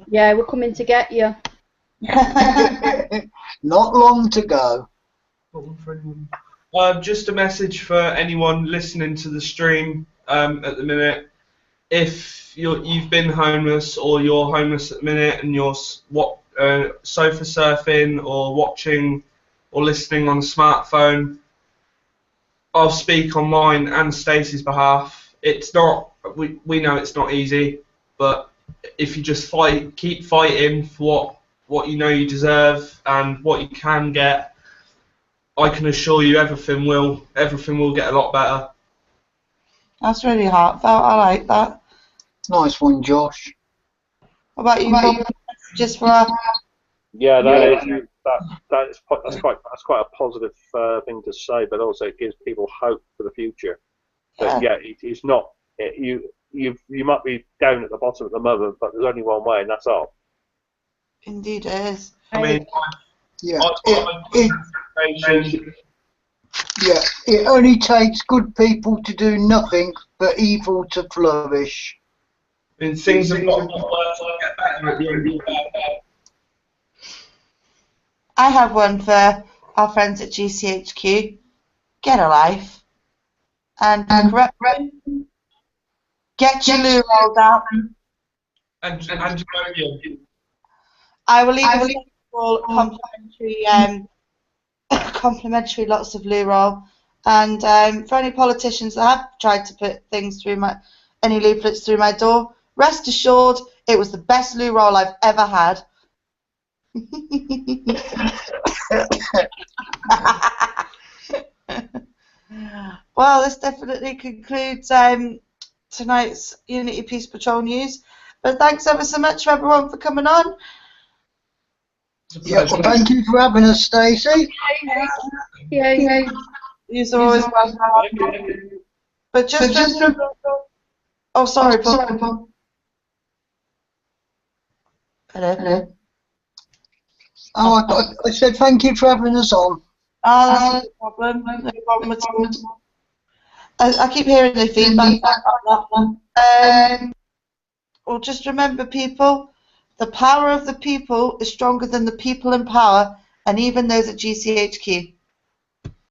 Yeah, we're coming to get you. Not long to go. Just a message for anyone listening to the stream at the minute. If you've been homeless, or you're homeless at the minute, and you're sofa surfing or watching or listening on a smartphone, I'll speak on mine and Stacey's behalf. It's not. We know it's not easy, but if you just keep fighting for what you know you deserve and what you can get, I can assure you everything will get a lot better. That's really heartfelt. I like that. Nice one, Josh. What about you, Paul? Just for our... Yeah, that's quite a positive thing to say, but also it gives people hope for the future. But yeah, it's not. You might be down at the bottom at the moment, but there's only one way, and that's up. Indeed, it is. I mean, it only takes good people to do nothing but evil to flourish. And things have got to get better at the end of the day. I have one for our friends at GCHQ. Get a life. And corruption. Get your loo rolled out. And I will even all complimentary lots of loo roll. And for any politicians that have tried to put things through any leaflets through my door, rest assured it was the best loo roll I've ever had. Well, this definitely concludes tonight's Unity Peace Patrol News. But thanks ever so much for everyone for coming on. Yeah, well, thank you for having us, Stacey. Yeah. You're always welcome. But just remember... Oh, sorry, Paul. Hello. Oh, I said thank you for having us on. Oh, that's no problem. No problem at all. I keep hearing the feedback on that one. Well, just remember, people, The power of the people is stronger than the people in power, and even those at GCHQ.